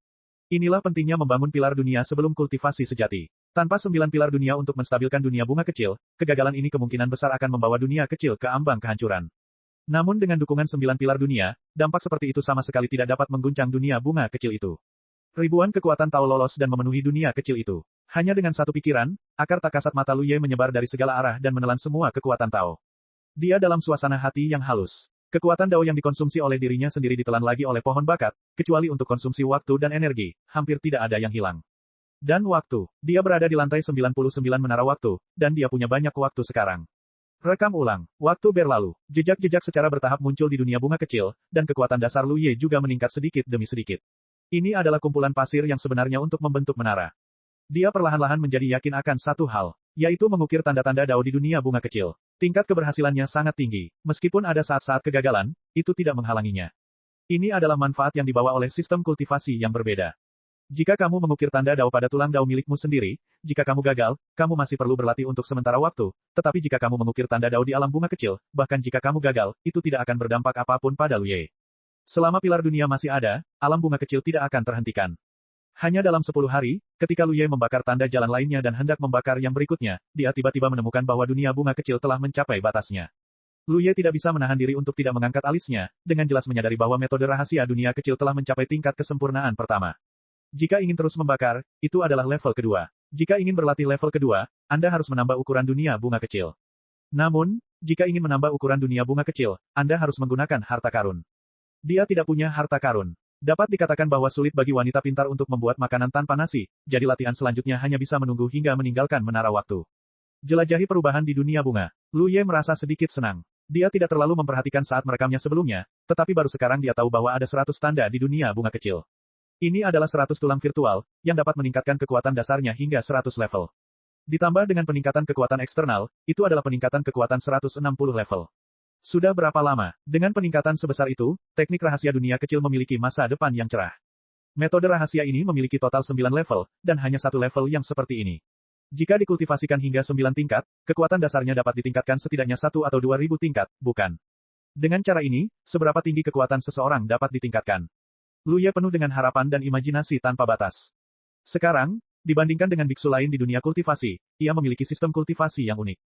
Inilah pentingnya membangun pilar dunia sebelum kultivasi sejati. Tanpa 9 pilar dunia untuk menstabilkan dunia bunga kecil, kegagalan ini kemungkinan besar akan membawa dunia kecil ke ambang kehancuran. Namun dengan dukungan 9 pilar dunia, dampak seperti itu sama sekali tidak dapat mengguncang dunia bunga kecil itu. Ribuan kekuatan Tao lolos dan memenuhi dunia kecil itu. Hanya dengan satu pikiran, akar tak kasat mata Luye menyebar dari segala arah dan menelan semua kekuatan Tao. Dia dalam suasana hati yang halus. Kekuatan Dao yang dikonsumsi oleh dirinya sendiri ditelan lagi oleh pohon bakat, kecuali untuk konsumsi waktu dan energi, hampir tidak ada yang hilang. Dan waktu. Dia berada di lantai 99 menara waktu, dan dia punya banyak waktu sekarang. Rekam ulang. Waktu berlalu. Jejak-jejak secara bertahap muncul di dunia bunga kecil, dan kekuatan dasar Luye juga meningkat sedikit demi sedikit. Ini adalah kumpulan pasir yang sebenarnya untuk membentuk menara. Dia perlahan-lahan menjadi yakin akan satu hal, yaitu mengukir tanda-tanda Dao di dunia bunga kecil. Tingkat keberhasilannya sangat tinggi. Meskipun ada saat-saat kegagalan, itu tidak menghalanginya. Ini adalah manfaat yang dibawa oleh sistem kultivasi yang berbeda. Jika kamu mengukir tanda Dao pada tulang Dao milikmu sendiri, jika kamu gagal, kamu masih perlu berlatih untuk sementara waktu, tetapi jika kamu mengukir tanda Dao di alam bunga kecil, bahkan jika kamu gagal, itu tidak akan berdampak apapun pada Luye. Selama pilar dunia masih ada, alam bunga kecil tidak akan terhentikan. Hanya dalam 10 hari, ketika Luye membakar tanda jalan lainnya dan hendak membakar yang berikutnya, dia tiba-tiba menemukan bahwa dunia bunga kecil telah mencapai batasnya. Luye tidak bisa menahan diri untuk tidak mengangkat alisnya, dengan jelas menyadari bahwa metode rahasia dunia kecil telah mencapai tingkat kesempurnaan pertama. Jika ingin terus membakar, itu adalah level kedua. Jika ingin berlatih level kedua, Anda harus menambah ukuran dunia bunga kecil. Namun, jika ingin menambah ukuran dunia bunga kecil, Anda harus menggunakan harta karun. Dia tidak punya harta karun. Dapat dikatakan bahwa sulit bagi wanita pintar untuk membuat makanan tanpa nasi, jadi latihan selanjutnya hanya bisa menunggu hingga meninggalkan menara waktu. Jelajahi perubahan di dunia bunga. Luye merasa sedikit senang. Dia tidak terlalu memperhatikan saat merekamnya sebelumnya, tetapi baru sekarang dia tahu bahwa ada 100 tanda di dunia bunga kecil. Ini adalah 100 tulang virtual, yang dapat meningkatkan kekuatan dasarnya hingga 100 level. Ditambah dengan peningkatan kekuatan eksternal, itu adalah peningkatan kekuatan 160 level. Sudah berapa lama, dengan peningkatan sebesar itu, teknik rahasia dunia kecil memiliki masa depan yang cerah. Metode rahasia ini memiliki total 9 level, dan hanya satu level yang seperti ini. Jika dikultivasikan hingga 9 tingkat, kekuatan dasarnya dapat ditingkatkan setidaknya 1 atau 2.000 tingkat, bukan? Dengan cara ini, seberapa tinggi kekuatan seseorang dapat ditingkatkan? Luye penuh dengan harapan dan imajinasi tanpa batas. Sekarang, dibandingkan dengan biksu lain di dunia kultivasi, ia memiliki sistem kultivasi yang unik.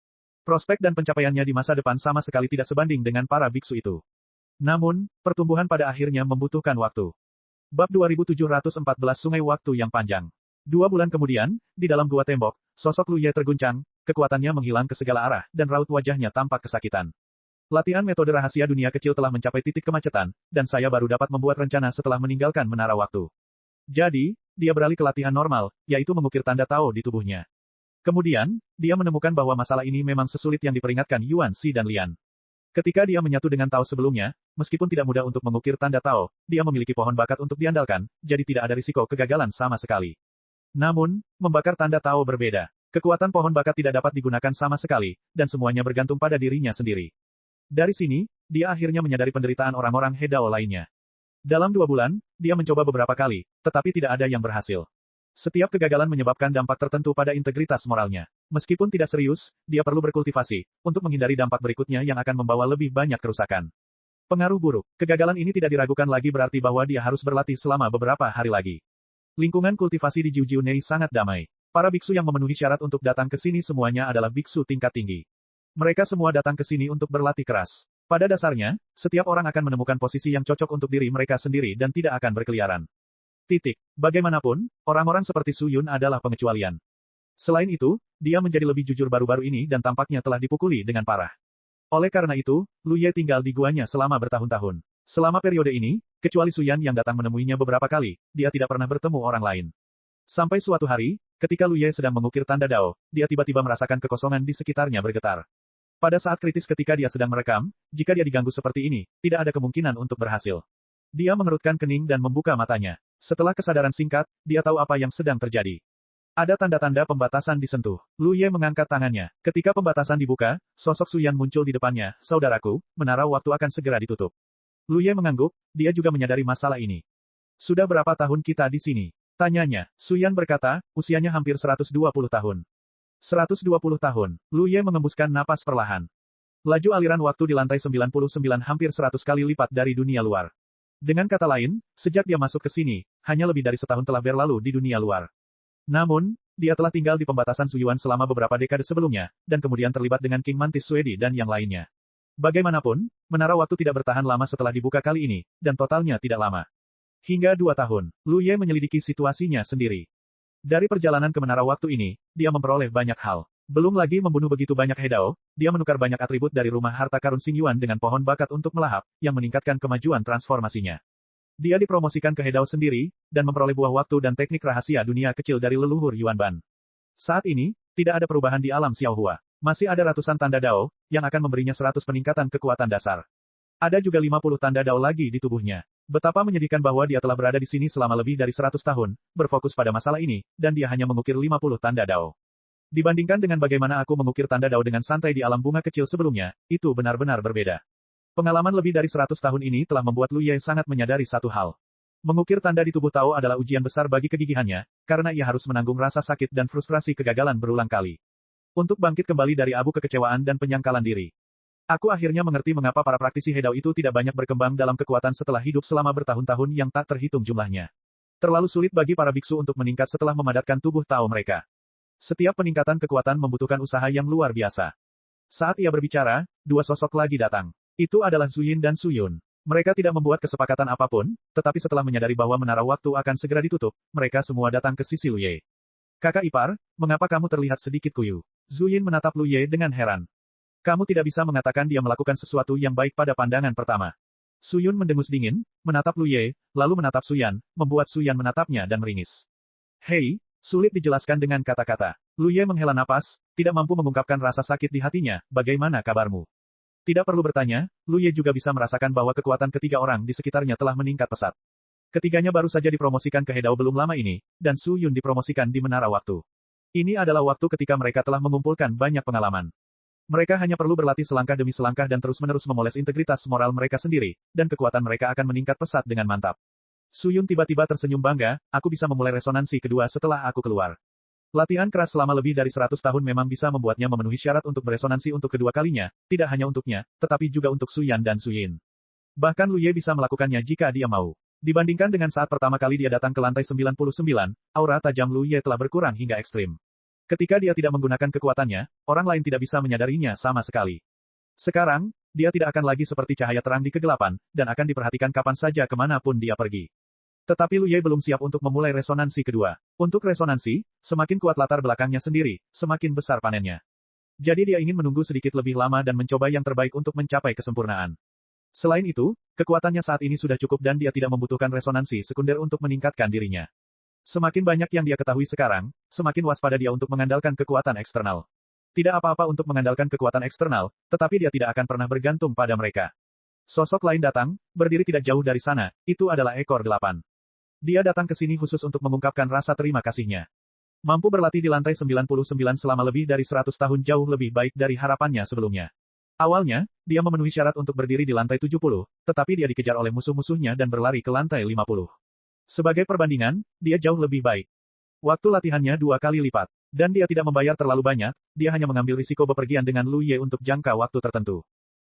Prospek dan pencapaiannya di masa depan sama sekali tidak sebanding dengan para biksu itu. Namun, pertumbuhan pada akhirnya membutuhkan waktu. Bab 2714 Sungai Waktu yang Panjang. 2 bulan kemudian, di dalam gua tembok, sosok Luye terguncang, kekuatannya menghilang ke segala arah, dan raut wajahnya tampak kesakitan. Latihan metode rahasia dunia kecil telah mencapai titik kemacetan, dan saya baru dapat membuat rencana setelah meninggalkan menara waktu. Jadi, dia beralih ke latihan normal, yaitu mengukir tanda Tao di tubuhnya. Kemudian, dia menemukan bahwa masalah ini memang sesulit yang diperingatkan Yuan Xi dan Lian. Ketika dia menyatu dengan Tao sebelumnya, meskipun tidak mudah untuk mengukir tanda Tao, dia memiliki pohon bakat untuk diandalkan, jadi tidak ada risiko kegagalan sama sekali. Namun, membakar tanda Tao berbeda. Kekuatan pohon bakat tidak dapat digunakan sama sekali, dan semuanya bergantung pada dirinya sendiri. Dari sini, dia akhirnya menyadari penderitaan orang-orang He Dao lainnya. Dalam 2 bulan, dia mencoba beberapa kali, tetapi tidak ada yang berhasil. Setiap kegagalan menyebabkan dampak tertentu pada integritas moralnya. Meskipun tidak serius, dia perlu berkultivasi, untuk menghindari dampak berikutnya yang akan membawa lebih banyak kerusakan. Pengaruh buruk. Kegagalan ini tidak diragukan lagi berarti bahwa dia harus berlatih selama beberapa hari lagi. Lingkungan kultivasi di Jiujiunei sangat damai. Para biksu yang memenuhi syarat untuk datang ke sini semuanya adalah biksu tingkat tinggi. Mereka semua datang ke sini untuk berlatih keras. Pada dasarnya, setiap orang akan menemukan posisi yang cocok untuk diri mereka sendiri dan tidak akan berkeliaran. Bagaimanapun, orang-orang seperti Su Yun adalah pengecualian. Selain itu, dia menjadi lebih jujur baru-baru ini dan tampaknya telah dipukuli dengan parah. Oleh karena itu, Lu Ye tinggal di guanya selama bertahun-tahun. Selama periode ini, kecuali Su Yan yang datang menemuinya beberapa kali, dia tidak pernah bertemu orang lain. Sampai suatu hari, ketika Lu Ye sedang mengukir tanda Dao, dia tiba-tiba merasakan kekosongan di sekitarnya bergetar. Pada saat kritis ketika dia sedang merekam, jika dia diganggu seperti ini, tidak ada kemungkinan untuk berhasil. Dia mengerutkan kening dan membuka matanya. Setelah kesadaran singkat, dia tahu apa yang sedang terjadi. Ada tanda-tanda pembatasan disentuh. Lu Ye mengangkat tangannya. Ketika pembatasan dibuka, sosok Su Yan muncul di depannya. Saudaraku, menara waktu akan segera ditutup. Lu Ye mengangguk, dia juga menyadari masalah ini. Sudah berapa tahun kita di sini? Tanyanya. Su Yan berkata, usianya hampir 120 tahun. 120 tahun. Lu Ye mengembuskan napas perlahan. Laju aliran waktu di lantai 99 hampir 100 kali lipat dari dunia luar. Dengan kata lain, sejak dia masuk ke sini, hanya lebih dari setahun telah berlalu di dunia luar. Namun, dia telah tinggal di pembatasan Suyuan selama beberapa dekade sebelumnya, dan kemudian terlibat dengan King Mantis Swedi dan yang lainnya. Bagaimanapun, menara waktu tidak bertahan lama setelah dibuka kali ini, dan totalnya tidak lama. Hingga 2 tahun, Lu Ye menyelidiki situasinya sendiri. Dari perjalanan ke menara waktu ini, dia memperoleh banyak hal. Belum lagi membunuh begitu banyak He Dao, dia menukar banyak atribut dari rumah harta karun Xing Yuan dengan pohon bakat untuk melahap, yang meningkatkan kemajuan transformasinya. Dia dipromosikan ke He Dao sendiri, dan memperoleh buah waktu dan teknik rahasia dunia kecil dari leluhur Yuan Ban. Saat ini, tidak ada perubahan di alam Xiaohua. Masih ada ratusan tanda Dao, yang akan memberinya 100 peningkatan kekuatan dasar. Ada juga 50 tanda Dao lagi di tubuhnya. Betapa menyedihkan bahwa dia telah berada di sini selama lebih dari 100 tahun, berfokus pada masalah ini, dan dia hanya mengukir 50 tanda Dao. Dibandingkan dengan bagaimana aku mengukir tanda Dao dengan santai di alam bunga kecil sebelumnya, itu benar-benar berbeda. Pengalaman lebih dari 100 tahun ini telah membuat Lu Ye sangat menyadari satu hal. Mengukir tanda di tubuh Tao adalah ujian besar bagi kegigihannya, karena ia harus menanggung rasa sakit dan frustrasi kegagalan berulang kali. Untuk bangkit kembali dari abu kekecewaan dan penyangkalan diri. Aku akhirnya mengerti mengapa para praktisi He Dao itu tidak banyak berkembang dalam kekuatan setelah hidup selama bertahun-tahun yang tak terhitung jumlahnya. Terlalu sulit bagi para biksu untuk meningkat setelah memadatkan tubuh Tao mereka. Setiap peningkatan kekuatan membutuhkan usaha yang luar biasa. Saat ia berbicara, 2 sosok lagi datang. Itu adalah Zhu Yin dan Su Yun. Mereka tidak membuat kesepakatan apapun, tetapi setelah menyadari bahwa menara waktu akan segera ditutup, mereka semua datang ke sisi Lu Ye. Kakak ipar, mengapa kamu terlihat sedikit kuyu? Zhu Yin menatap Lu Ye dengan heran. Kamu tidak bisa mengatakan dia melakukan sesuatu yang baik pada pandangan pertama. Su Yun mendengus dingin, menatap Lu Ye, lalu menatap Su Yan, membuat Su Yan menatapnya dan meringis. Hei, sulit dijelaskan dengan kata-kata. Lu Ye menghela napas, tidak mampu mengungkapkan rasa sakit di hatinya, bagaimana kabarmu? Tidak perlu bertanya, Lu Ye juga bisa merasakan bahwa kekuatan ketiga orang di sekitarnya telah meningkat pesat. Ketiganya baru saja dipromosikan ke He Dao belum lama ini, dan Su Yun dipromosikan di menara waktu. Ini adalah waktu ketika mereka telah mengumpulkan banyak pengalaman. Mereka hanya perlu berlatih selangkah demi selangkah dan terus-menerus memoles integritas moral mereka sendiri, dan kekuatan mereka akan meningkat pesat dengan mantap. Su Yun tiba-tiba tersenyum bangga, aku bisa memulai resonansi kedua setelah aku keluar. Latihan keras selama lebih dari 100 tahun memang bisa membuatnya memenuhi syarat untuk beresonansi untuk kedua kalinya, tidak hanya untuknya, tetapi juga untuk Su Yan dan Su Yin. Bahkan Lu Ye bisa melakukannya jika dia mau. Dibandingkan dengan saat pertama kali dia datang ke lantai 99, aura tajam Lu Ye telah berkurang hingga ekstrim. Ketika dia tidak menggunakan kekuatannya, orang lain tidak bisa menyadarinya sama sekali. Sekarang, dia tidak akan lagi seperti cahaya terang di kegelapan, dan akan diperhatikan kapan saja kemanapun dia pergi. Tetapi Lu Ye belum siap untuk memulai resonansi kedua. Untuk resonansi, semakin kuat latar belakangnya sendiri, semakin besar panennya. Jadi dia ingin menunggu sedikit lebih lama dan mencoba yang terbaik untuk mencapai kesempurnaan. Selain itu, kekuatannya saat ini sudah cukup dan dia tidak membutuhkan resonansi sekunder untuk meningkatkan dirinya. Semakin banyak yang dia ketahui sekarang, semakin waspada dia untuk mengandalkan kekuatan eksternal. Tidak apa-apa untuk mengandalkan kekuatan eksternal, tetapi dia tidak akan pernah bergantung pada mereka. Sosok lain datang, berdiri tidak jauh dari sana, itu adalah ekor 8. Dia datang ke sini khusus untuk mengungkapkan rasa terima kasihnya. Mampu berlatih di lantai 99 selama lebih dari 100 tahun jauh lebih baik dari harapannya sebelumnya. Awalnya, dia memenuhi syarat untuk berdiri di lantai 70, tetapi dia dikejar oleh musuh-musuhnya dan berlari ke lantai 50. Sebagai perbandingan, dia jauh lebih baik. Waktu latihannya 2 kali lipat. Dan dia tidak membayar terlalu banyak, dia hanya mengambil risiko bepergian dengan Lu Ye untuk jangka waktu tertentu.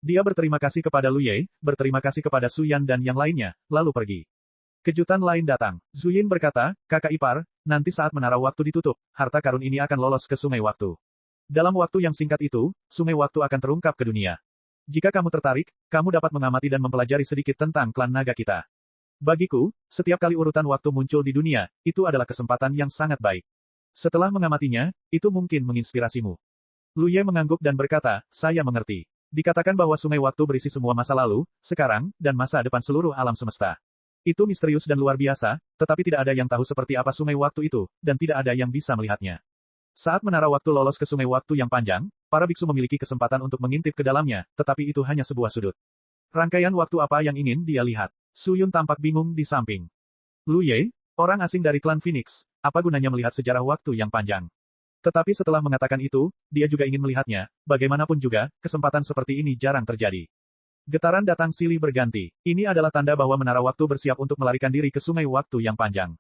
Dia berterima kasih kepada Lu Ye, berterima kasih kepada Su Yan dan yang lainnya, lalu pergi. Kejutan lain datang. Zhu Yin berkata, kakak ipar, nanti saat menara waktu ditutup, harta karun ini akan lolos ke sungai waktu. Dalam waktu yang singkat itu, sungai waktu akan terungkap ke dunia. Jika kamu tertarik, kamu dapat mengamati dan mempelajari sedikit tentang klan naga kita. Bagiku, setiap kali urutan waktu muncul di dunia, itu adalah kesempatan yang sangat baik. Setelah mengamatinya, itu mungkin menginspirasimu. Lu Ye mengangguk dan berkata, saya mengerti. Dikatakan bahwa sungai waktu berisi semua masa lalu, sekarang, dan masa depan seluruh alam semesta. Itu misterius dan luar biasa, tetapi tidak ada yang tahu seperti apa sungai waktu itu, dan tidak ada yang bisa melihatnya. Saat menara waktu lolos ke sungai waktu yang panjang, para biksu memiliki kesempatan untuk mengintip ke dalamnya, tetapi itu hanya sebuah sudut. Rangkaian waktu apa yang ingin dia lihat? Su Yun tampak bingung di samping. Lu Ye, orang asing dari klan Phoenix, apa gunanya melihat sejarah waktu yang panjang? Tetapi setelah mengatakan itu, dia juga ingin melihatnya, bagaimanapun juga, kesempatan seperti ini jarang terjadi. Getaran datang silih berganti. Ini adalah tanda bahwa menara waktu bersiap untuk melarikan diri ke sungai waktu yang panjang.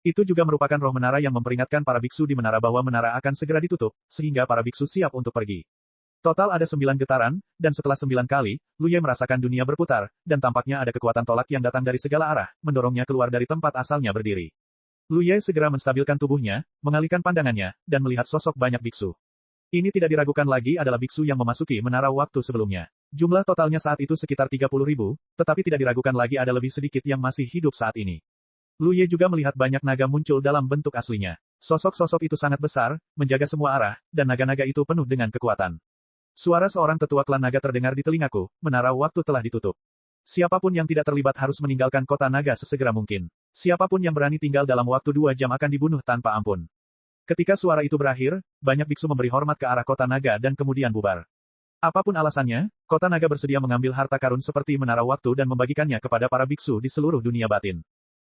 Itu juga merupakan roh menara yang memperingatkan para biksu di menara bahwa menara akan segera ditutup, sehingga para biksu siap untuk pergi. Total ada 9 getaran, dan setelah 9 kali, Lu Ye merasakan dunia berputar, dan tampaknya ada kekuatan tolak yang datang dari segala arah, mendorongnya keluar dari tempat asalnya berdiri. Lu Ye segera menstabilkan tubuhnya, mengalihkan pandangannya, dan melihat sosok banyak biksu. Ini tidak diragukan lagi adalah biksu yang memasuki menara waktu sebelumnya. Jumlah totalnya saat itu sekitar 30.000, tetapi tidak diragukan lagi ada lebih sedikit yang masih hidup saat ini. Lu Ye juga melihat banyak naga muncul dalam bentuk aslinya. Sosok-sosok itu sangat besar, menjaga semua arah, dan naga-naga itu penuh dengan kekuatan. Suara seorang tetua klan naga terdengar di telingaku, menara waktu telah ditutup. Siapapun yang tidak terlibat harus meninggalkan kota naga sesegera mungkin. Siapapun yang berani tinggal dalam waktu 2 jam akan dibunuh tanpa ampun. Ketika suara itu berakhir, banyak biksu memberi hormat ke arah kota naga dan kemudian bubar. Apapun alasannya, kota naga bersedia mengambil harta karun seperti menara waktu dan membagikannya kepada para biksu di seluruh dunia batin.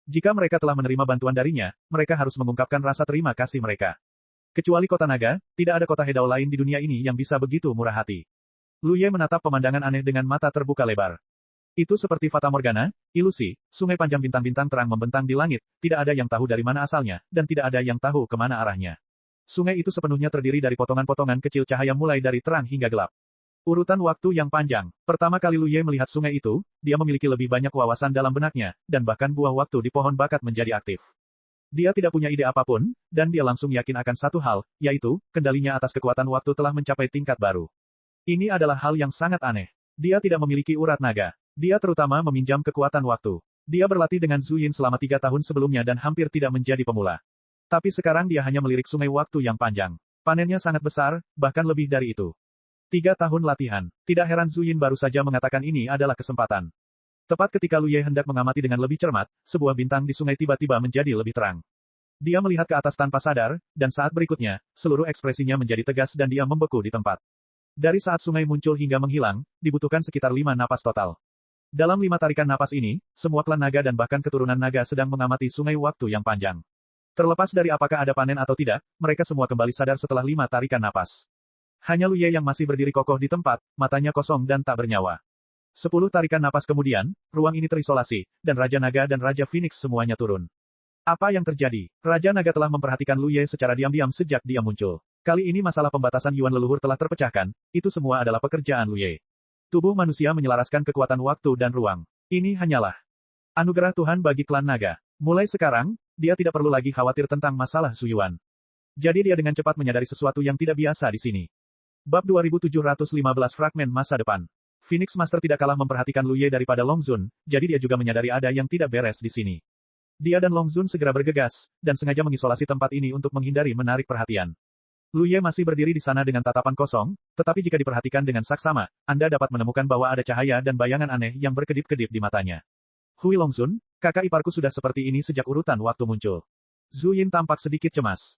Jika mereka telah menerima bantuan darinya, mereka harus mengungkapkan rasa terima kasih mereka. Kecuali kota naga, tidak ada kota Hedao lain di dunia ini yang bisa begitu murah hati. Lu Ye menatap pemandangan aneh dengan mata terbuka lebar. Itu seperti fata morgana, ilusi, sungai panjang bintang-bintang terang membentang di langit, tidak ada yang tahu dari mana asalnya, dan tidak ada yang tahu kemana arahnya. Sungai itu sepenuhnya terdiri dari potongan-potongan kecil cahaya mulai dari terang hingga gelap. Urutan waktu yang panjang. Pertama kali Lu Ye melihat sungai itu, dia memiliki lebih banyak wawasan dalam benaknya, dan bahkan buah waktu di pohon bakat menjadi aktif. Dia tidak punya ide apapun, dan dia langsung yakin akan satu hal, yaitu, kendalinya atas kekuatan waktu telah mencapai tingkat baru. Ini adalah hal yang sangat aneh. Dia tidak memiliki urat naga. Dia terutama meminjam kekuatan waktu. Dia berlatih dengan Zhu Yin selama 3 tahun sebelumnya dan hampir tidak menjadi pemula. Tapi sekarang dia hanya melirik sungai waktu yang panjang. Panennya sangat besar, bahkan lebih dari itu. 3 tahun latihan. Tidak heran Zhu Yin baru saja mengatakan ini adalah kesempatan. Tepat ketika Lu Ye hendak mengamati dengan lebih cermat, sebuah bintang di sungai tiba-tiba menjadi lebih terang. Dia melihat ke atas tanpa sadar, dan saat berikutnya, seluruh ekspresinya menjadi tegas dan dia membeku di tempat. Dari saat sungai muncul hingga menghilang, dibutuhkan sekitar 5 napas total. Dalam 5 tarikan napas ini, semua klan naga dan bahkan keturunan naga sedang mengamati sungai waktu yang panjang. Terlepas dari apakah ada panen atau tidak, mereka semua kembali sadar setelah 5 tarikan napas. Hanya Lu Ye yang masih berdiri kokoh di tempat, matanya kosong dan tak bernyawa. 10 tarikan napas kemudian, ruang ini terisolasi, dan Raja Naga dan Raja Phoenix semuanya turun. Apa yang terjadi? Raja Naga telah memperhatikan Lu Ye secara diam-diam sejak dia muncul. Kali ini masalah pembatasan Yuan leluhur telah terpecahkan, itu semua adalah pekerjaan Lu Ye. Tubuh manusia menyelaraskan kekuatan waktu dan ruang. Ini hanyalah anugerah Tuhan bagi klan naga. Mulai sekarang, dia tidak perlu lagi khawatir tentang masalah Zhu Yuan. Jadi dia dengan cepat menyadari sesuatu yang tidak biasa di sini. Bab 2715 Fragmen Masa Depan. Phoenix Master tidak kalah memperhatikan Lu Ye daripada Long Zun, jadi dia juga menyadari ada yang tidak beres di sini. Dia dan Long Zun segera bergegas, dan sengaja mengisolasi tempat ini untuk menghindari menarik perhatian. Lu Ye masih berdiri di sana dengan tatapan kosong, tetapi jika diperhatikan dengan saksama, Anda dapat menemukan bahwa ada cahaya dan bayangan aneh yang berkedip-kedip di matanya. Hui Long Zun, kakak iparku sudah seperti ini sejak urutan waktu muncul. Zhu Yin tampak sedikit cemas.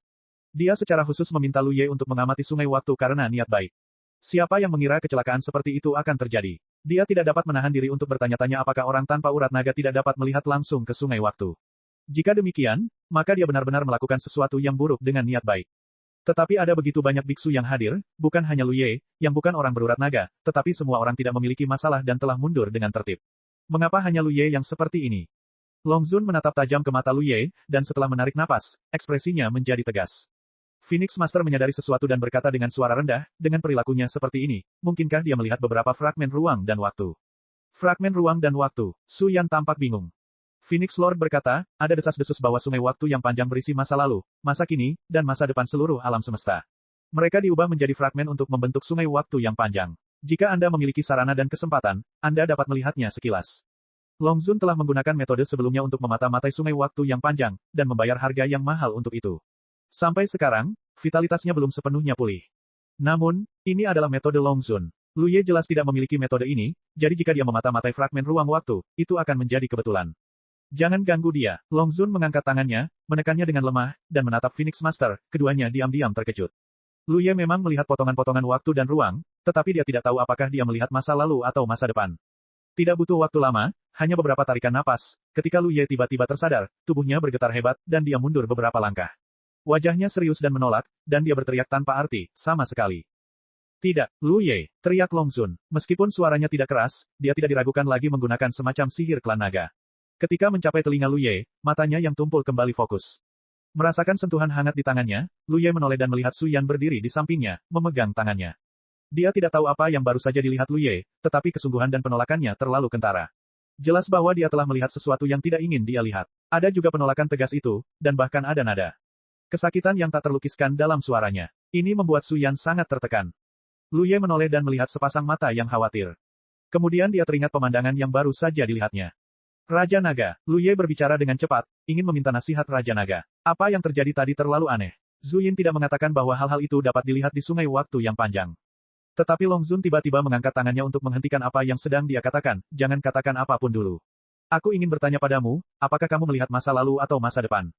Dia secara khusus meminta Lu Ye untuk mengamati sungai waktu karena niat baik. Siapa yang mengira kecelakaan seperti itu akan terjadi? Dia tidak dapat menahan diri untuk bertanya-tanya apakah orang tanpa urat naga tidak dapat melihat langsung ke sungai waktu. Jika demikian, maka dia benar-benar melakukan sesuatu yang buruk dengan niat baik. Tetapi ada begitu banyak biksu yang hadir, bukan hanya Lu Ye, yang bukan orang berurat naga, tetapi semua orang tidak memiliki masalah dan telah mundur dengan tertib. Mengapa hanya Lu Ye yang seperti ini? Long Zun menatap tajam ke mata Lu Ye, dan setelah menarik napas, ekspresinya menjadi tegas. Phoenix Master menyadari sesuatu dan berkata dengan suara rendah, dengan perilakunya seperti ini, mungkinkah dia melihat beberapa fragmen ruang dan waktu? Fragmen ruang dan waktu, Su Yan tampak bingung. Phoenix Lord berkata, ada desas-desus bahwa sungai waktu yang panjang berisi masa lalu, masa kini, dan masa depan seluruh alam semesta. Mereka diubah menjadi fragmen untuk membentuk sungai waktu yang panjang. Jika Anda memiliki sarana dan kesempatan, Anda dapat melihatnya sekilas. Long Zun telah menggunakan metode sebelumnya untuk memata-matai sungai waktu yang panjang, dan membayar harga yang mahal untuk itu. Sampai sekarang, vitalitasnya belum sepenuhnya pulih. Namun, ini adalah metode Long Zun. Lu Ye jelas tidak memiliki metode ini, jadi jika dia memata-matai fragmen ruang waktu, itu akan menjadi kebetulan. Jangan ganggu dia. Long Zun mengangkat tangannya, menekannya dengan lemah, dan menatap Phoenix Master, keduanya diam-diam terkejut. Lu Ye memang melihat potongan-potongan waktu dan ruang, tetapi dia tidak tahu apakah dia melihat masa lalu atau masa depan. Tidak butuh waktu lama, hanya beberapa tarikan napas, ketika Lu Ye tiba-tiba tersadar, tubuhnya bergetar hebat, dan dia mundur beberapa langkah. Wajahnya serius dan menolak, dan dia berteriak tanpa arti, sama sekali. Tidak, Lu Ye, teriak Long Zun. Meskipun suaranya tidak keras, dia tidak diragukan lagi menggunakan semacam sihir klan naga. Ketika mencapai telinga Lu Ye, matanya yang tumpul kembali fokus. Merasakan sentuhan hangat di tangannya, Lu Ye menoleh dan melihat Su Yan berdiri di sampingnya, memegang tangannya. Dia tidak tahu apa yang baru saja dilihat Lu Ye, tetapi kesungguhan dan penolakannya terlalu kentara. Jelas bahwa dia telah melihat sesuatu yang tidak ingin dia lihat. Ada juga penolakan tegas itu, dan bahkan ada nada kesakitan yang tak terlukiskan dalam suaranya. Ini membuat Su Yan sangat tertekan. Lu Ye menoleh dan melihat sepasang mata yang khawatir. Kemudian dia teringat pemandangan yang baru saja dilihatnya. Raja Naga, Lu Ye berbicara dengan cepat, ingin meminta nasihat Raja Naga. Apa yang terjadi tadi terlalu aneh. Zhu Yin tidak mengatakan bahwa hal-hal itu dapat dilihat di sungai waktu yang panjang. Tetapi Long Zun tiba-tiba mengangkat tangannya untuk menghentikan apa yang sedang dia katakan, jangan katakan apapun dulu. Aku ingin bertanya padamu, apakah kamu melihat masa lalu atau masa depan?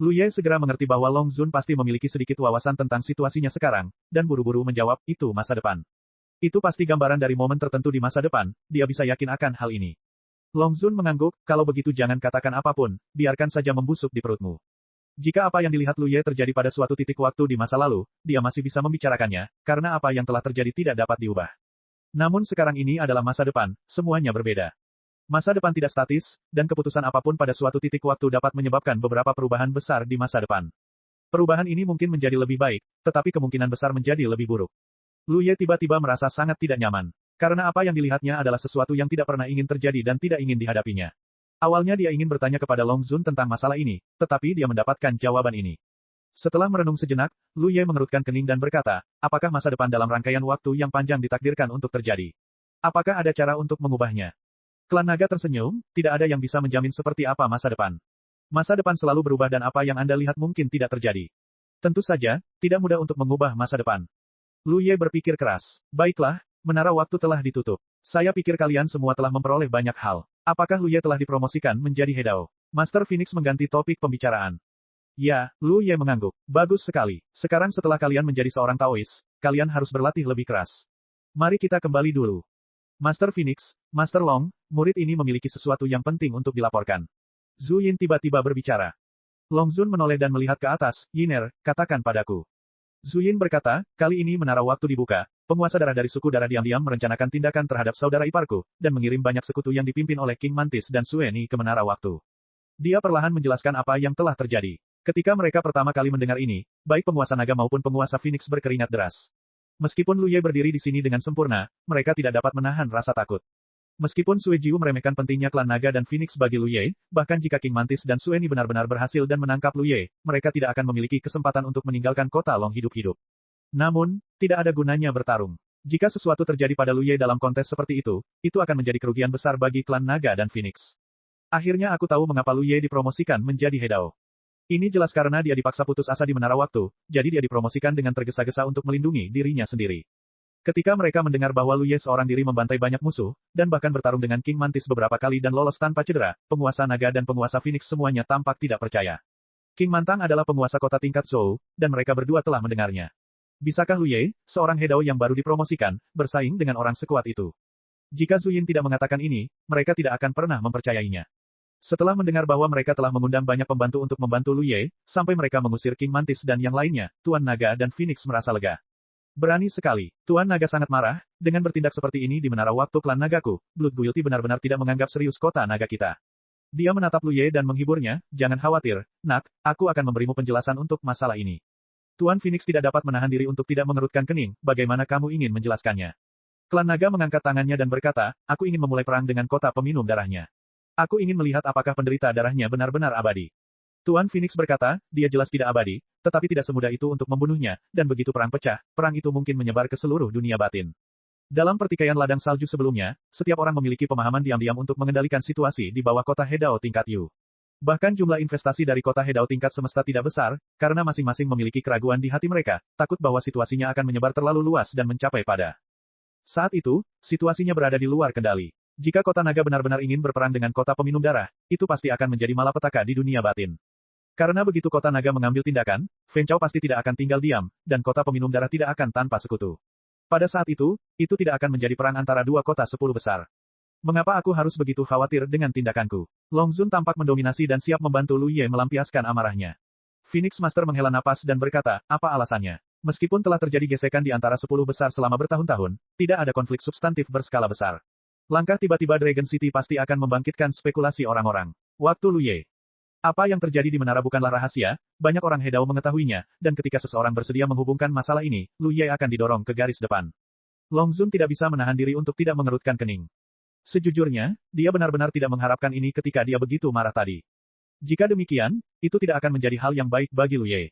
Lu Ye segera mengerti bahwa Long Zun pasti memiliki sedikit wawasan tentang situasinya sekarang, dan buru-buru menjawab, itu masa depan. Itu pasti gambaran dari momen tertentu di masa depan, dia bisa yakin akan hal ini. Long Zun mengangguk, kalau begitu jangan katakan apapun, biarkan saja membusuk di perutmu. Jika apa yang dilihat Lu Ye terjadi pada suatu titik waktu di masa lalu, dia masih bisa membicarakannya, karena apa yang telah terjadi tidak dapat diubah. Namun sekarang ini adalah masa depan, semuanya berbeda. Masa depan tidak statis, dan keputusan apapun pada suatu titik waktu dapat menyebabkan beberapa perubahan besar di masa depan. Perubahan ini mungkin menjadi lebih baik, tetapi kemungkinan besar menjadi lebih buruk. Lu Ye tiba-tiba merasa sangat tidak nyaman. Karena apa yang dilihatnya adalah sesuatu yang tidak pernah ingin terjadi dan tidak ingin dihadapinya. Awalnya dia ingin bertanya kepada Long Zun tentang masalah ini, tetapi dia mendapatkan jawaban ini. Setelah merenung sejenak, Lu Ye mengerutkan kening dan berkata, apakah masa depan dalam rangkaian waktu yang panjang ditakdirkan untuk terjadi? Apakah ada cara untuk mengubahnya? Klan Naga tersenyum, tidak ada yang bisa menjamin seperti apa masa depan. Masa depan selalu berubah dan apa yang Anda lihat mungkin tidak terjadi. Tentu saja, tidak mudah untuk mengubah masa depan. Lu Ye berpikir keras. Baiklah, menara waktu telah ditutup. Saya pikir kalian semua telah memperoleh banyak hal. Apakah Lu Ye telah dipromosikan menjadi Hedao? Master Phoenix mengganti topik pembicaraan. Ya, Lu Ye mengangguk. Bagus sekali. Sekarang setelah kalian menjadi seorang Taois, kalian harus berlatih lebih keras. Mari kita kembali dulu. Master Phoenix, Master Long, murid ini memiliki sesuatu yang penting untuk dilaporkan. Zhu Yin tiba-tiba berbicara. Long Zun menoleh dan melihat ke atas, Yiner, katakan padaku. Zhu Yin berkata, kali ini menara waktu dibuka, penguasa darah dari suku darah diam-diam merencanakan tindakan terhadap saudara iparku, dan mengirim banyak sekutu yang dipimpin oleh King Mantis dan Sueni ke menara waktu. Dia perlahan menjelaskan apa yang telah terjadi. Ketika mereka pertama kali mendengar ini, baik penguasa naga maupun penguasa Phoenix berkeringat deras. Meskipun Lu Ye berdiri di sini dengan sempurna, mereka tidak dapat menahan rasa takut. Meskipun Sue Jiu meremehkan pentingnya klan naga dan Phoenix bagi Lu Ye, bahkan jika King Mantis dan Sueni benar-benar berhasil dan menangkap Lu Ye, mereka tidak akan memiliki kesempatan untuk meninggalkan kota Long hidup-hidup. Namun, tidak ada gunanya bertarung. Jika sesuatu terjadi pada Lu Ye dalam kontes seperti itu akan menjadi kerugian besar bagi klan naga dan Phoenix. Akhirnya aku tahu mengapa Lu Ye dipromosikan menjadi Hedao. Ini jelas karena dia dipaksa putus asa di menara waktu, jadi dia dipromosikan dengan tergesa-gesa untuk melindungi dirinya sendiri. Ketika mereka mendengar bahwa Lu Ye seorang diri membantai banyak musuh, dan bahkan bertarung dengan King Mantis beberapa kali dan lolos tanpa cedera, penguasa naga dan penguasa Phoenix semuanya tampak tidak percaya. King Mantang adalah penguasa kota tingkat Zhou, dan mereka berdua telah mendengarnya. Bisakah Lu Ye, seorang Hedao yang baru dipromosikan, bersaing dengan orang sekuat itu? Jika Zhu Yin tidak mengatakan ini, mereka tidak akan pernah mempercayainya. Setelah mendengar bahwa mereka telah mengundang banyak pembantu untuk membantu Lu Ye, sampai mereka mengusir King Mantis dan yang lainnya, Tuan Naga dan Phoenix merasa lega. Berani sekali. Tuan Naga sangat marah, dengan bertindak seperti ini di menara waktu klan Nagaku, Blood Guilty benar-benar tidak menganggap serius kota naga kita. Dia menatap Lu Ye dan menghiburnya, jangan khawatir, nak, aku akan memberimu penjelasan untuk masalah ini. Tuan Phoenix tidak dapat menahan diri untuk tidak mengerutkan kening, bagaimana kamu ingin menjelaskannya? Klan Naga mengangkat tangannya dan berkata, aku ingin memulai perang dengan kota peminum darahnya. Aku ingin melihat apakah penderita darahnya benar-benar abadi. Tuan Phoenix berkata, dia jelas tidak abadi, tetapi tidak semudah itu untuk membunuhnya, dan begitu perang pecah, perang itu mungkin menyebar ke seluruh dunia batin. Dalam pertikaian ladang salju sebelumnya, setiap orang memiliki pemahaman diam-diam untuk mengendalikan situasi di bawah kota Hedao tingkat Yu. Bahkan jumlah investasi dari kota Hedao tingkat semesta tidak besar, karena masing-masing memiliki keraguan di hati mereka, takut bahwa situasinya akan menyebar terlalu luas dan mencapai pada. Saat itu, situasinya berada di luar kendali. Jika kota naga benar-benar ingin berperang dengan kota peminum darah, itu pasti akan menjadi malapetaka di dunia batin. Karena begitu kota naga mengambil tindakan, Feng Chao pasti tidak akan tinggal diam, dan kota peminum darah tidak akan tanpa sekutu. Pada saat itu tidak akan menjadi perang antara dua kota 10 besar. Mengapa aku harus begitu khawatir dengan tindakanku? Long Zun tampak mendominasi dan siap membantu Lu Ye melampiaskan amarahnya. Phoenix Master menghela napas dan berkata, apa alasannya? Meskipun telah terjadi gesekan di antara 10 besar selama bertahun-tahun, tidak ada konflik substantif berskala besar. Langkah tiba-tiba Dragon City pasti akan membangkitkan spekulasi orang-orang. Waktu Lu Ye. Apa yang terjadi di menara bukanlah rahasia, banyak orang Hedao mengetahuinya, dan ketika seseorang bersedia menghubungkan masalah ini, Lu Ye akan didorong ke garis depan. Long Zun tidak bisa menahan diri untuk tidak mengerutkan kening. Sejujurnya, dia benar-benar tidak mengharapkan ini ketika dia begitu marah tadi. Jika demikian, itu tidak akan menjadi hal yang baik bagi Lu Ye.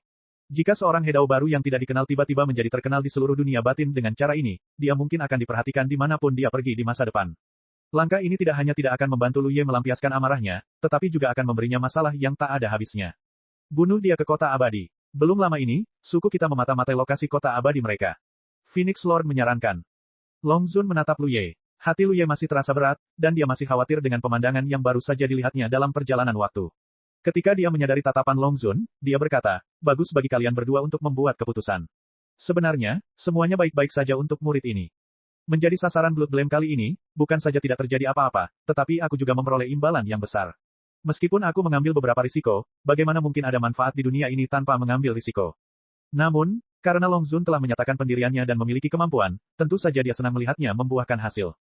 Jika seorang Hedao baru yang tidak dikenal tiba-tiba menjadi terkenal di seluruh dunia batin dengan cara ini, dia mungkin akan diperhatikan dimanapun dia pergi di masa depan. Langkah ini tidak hanya tidak akan membantu Lu Ye melampiaskan amarahnya, tetapi juga akan memberinya masalah yang tak ada habisnya. Bunuh dia ke kota abadi. Belum lama ini, suku kita memata-matai lokasi kota abadi mereka. Phoenix Lord menyarankan. Long Zun menatap Lu Ye. Hati Lu Ye masih terasa berat, dan dia masih khawatir dengan pemandangan yang baru saja dilihatnya dalam perjalanan waktu. Ketika dia menyadari tatapan Long Zun, dia berkata, bagus bagi kalian berdua untuk membuat keputusan. Sebenarnya, semuanya baik-baik saja untuk murid ini. Menjadi sasaran Blood Blame kali ini, bukan saja tidak terjadi apa-apa, tetapi aku juga memperoleh imbalan yang besar. Meskipun aku mengambil beberapa risiko, bagaimana mungkin ada manfaat di dunia ini tanpa mengambil risiko? Namun, karena Long Zun telah menyatakan pendiriannya dan memiliki kemampuan, tentu saja dia senang melihatnya membuahkan hasil.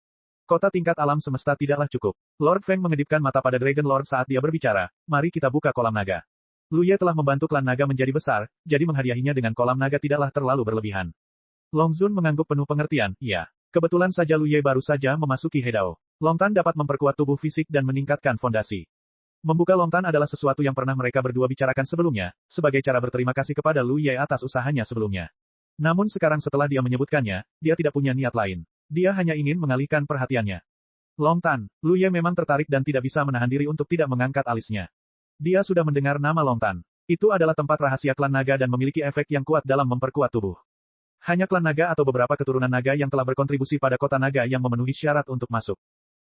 Kota tingkat alam semesta tidaklah cukup. Lord Feng mengedipkan mata pada Dragon Lord saat dia berbicara, mari kita buka kolam naga. Lu Ye telah membantu klan naga menjadi besar, jadi menghadiahinya dengan kolam naga tidaklah terlalu berlebihan. Long Zun mengangguk penuh pengertian, iya. Kebetulan saja Lu Ye baru saja memasuki Hedao. Long Tan dapat memperkuat tubuh fisik dan meningkatkan fondasi. Membuka Long Tan adalah sesuatu yang pernah mereka berdua bicarakan sebelumnya, sebagai cara berterima kasih kepada Lu Ye atas usahanya sebelumnya. Namun sekarang setelah dia menyebutkannya, dia tidak punya niat lain. Dia hanya ingin mengalihkan perhatiannya. Long Tan, Lu Ye memang tertarik dan tidak bisa menahan diri untuk tidak mengangkat alisnya. Dia sudah mendengar nama Long Tan. Itu adalah tempat rahasia klan naga dan memiliki efek yang kuat dalam memperkuat tubuh. Hanya klan naga atau beberapa keturunan naga yang telah berkontribusi pada kota naga yang memenuhi syarat untuk masuk.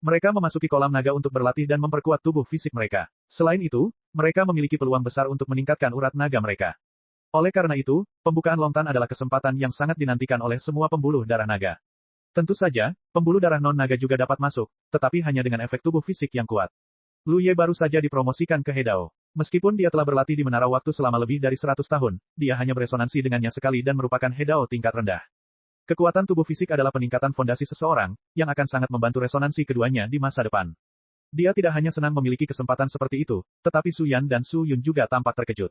Mereka memasuki kolam naga untuk berlatih dan memperkuat tubuh fisik mereka. Selain itu, mereka memiliki peluang besar untuk meningkatkan urat naga mereka. Oleh karena itu, pembukaan Long Tan adalah kesempatan yang sangat dinantikan oleh semua pembuluh darah naga. Tentu saja, pembuluh darah non-naga juga dapat masuk, tetapi hanya dengan efek tubuh fisik yang kuat. Lu Ye baru saja dipromosikan ke Hedao. Meskipun dia telah berlatih di menara waktu selama lebih dari 100 tahun, dia hanya beresonansi dengannya sekali dan merupakan Hedao tingkat rendah. Kekuatan tubuh fisik adalah peningkatan fondasi seseorang, yang akan sangat membantu resonansi keduanya di masa depan. Dia tidak hanya senang memiliki kesempatan seperti itu, tetapi Su Yan dan Su Yun juga tampak terkejut.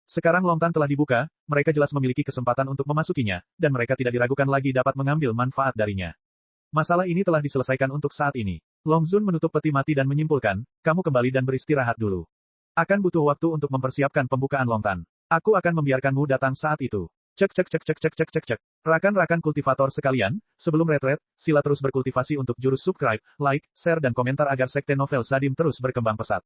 Sekarang Long Tan telah dibuka, mereka jelas memiliki kesempatan untuk memasukinya, dan mereka tidak diragukan lagi dapat mengambil manfaat darinya. Masalah ini telah diselesaikan untuk saat ini. Long Zun menutup peti mati dan menyimpulkan, kamu kembali dan beristirahat dulu. Akan butuh waktu untuk mempersiapkan pembukaan Long Tan. Aku akan membiarkanmu datang saat itu. Cek cek cek cek cek cek cek cek. Rakan-rakan kultivator sekalian, sebelum retret, sila terus berkultivasi untuk jurus subscribe, like, share dan komentar agar sekte novel Sadim terus berkembang pesat.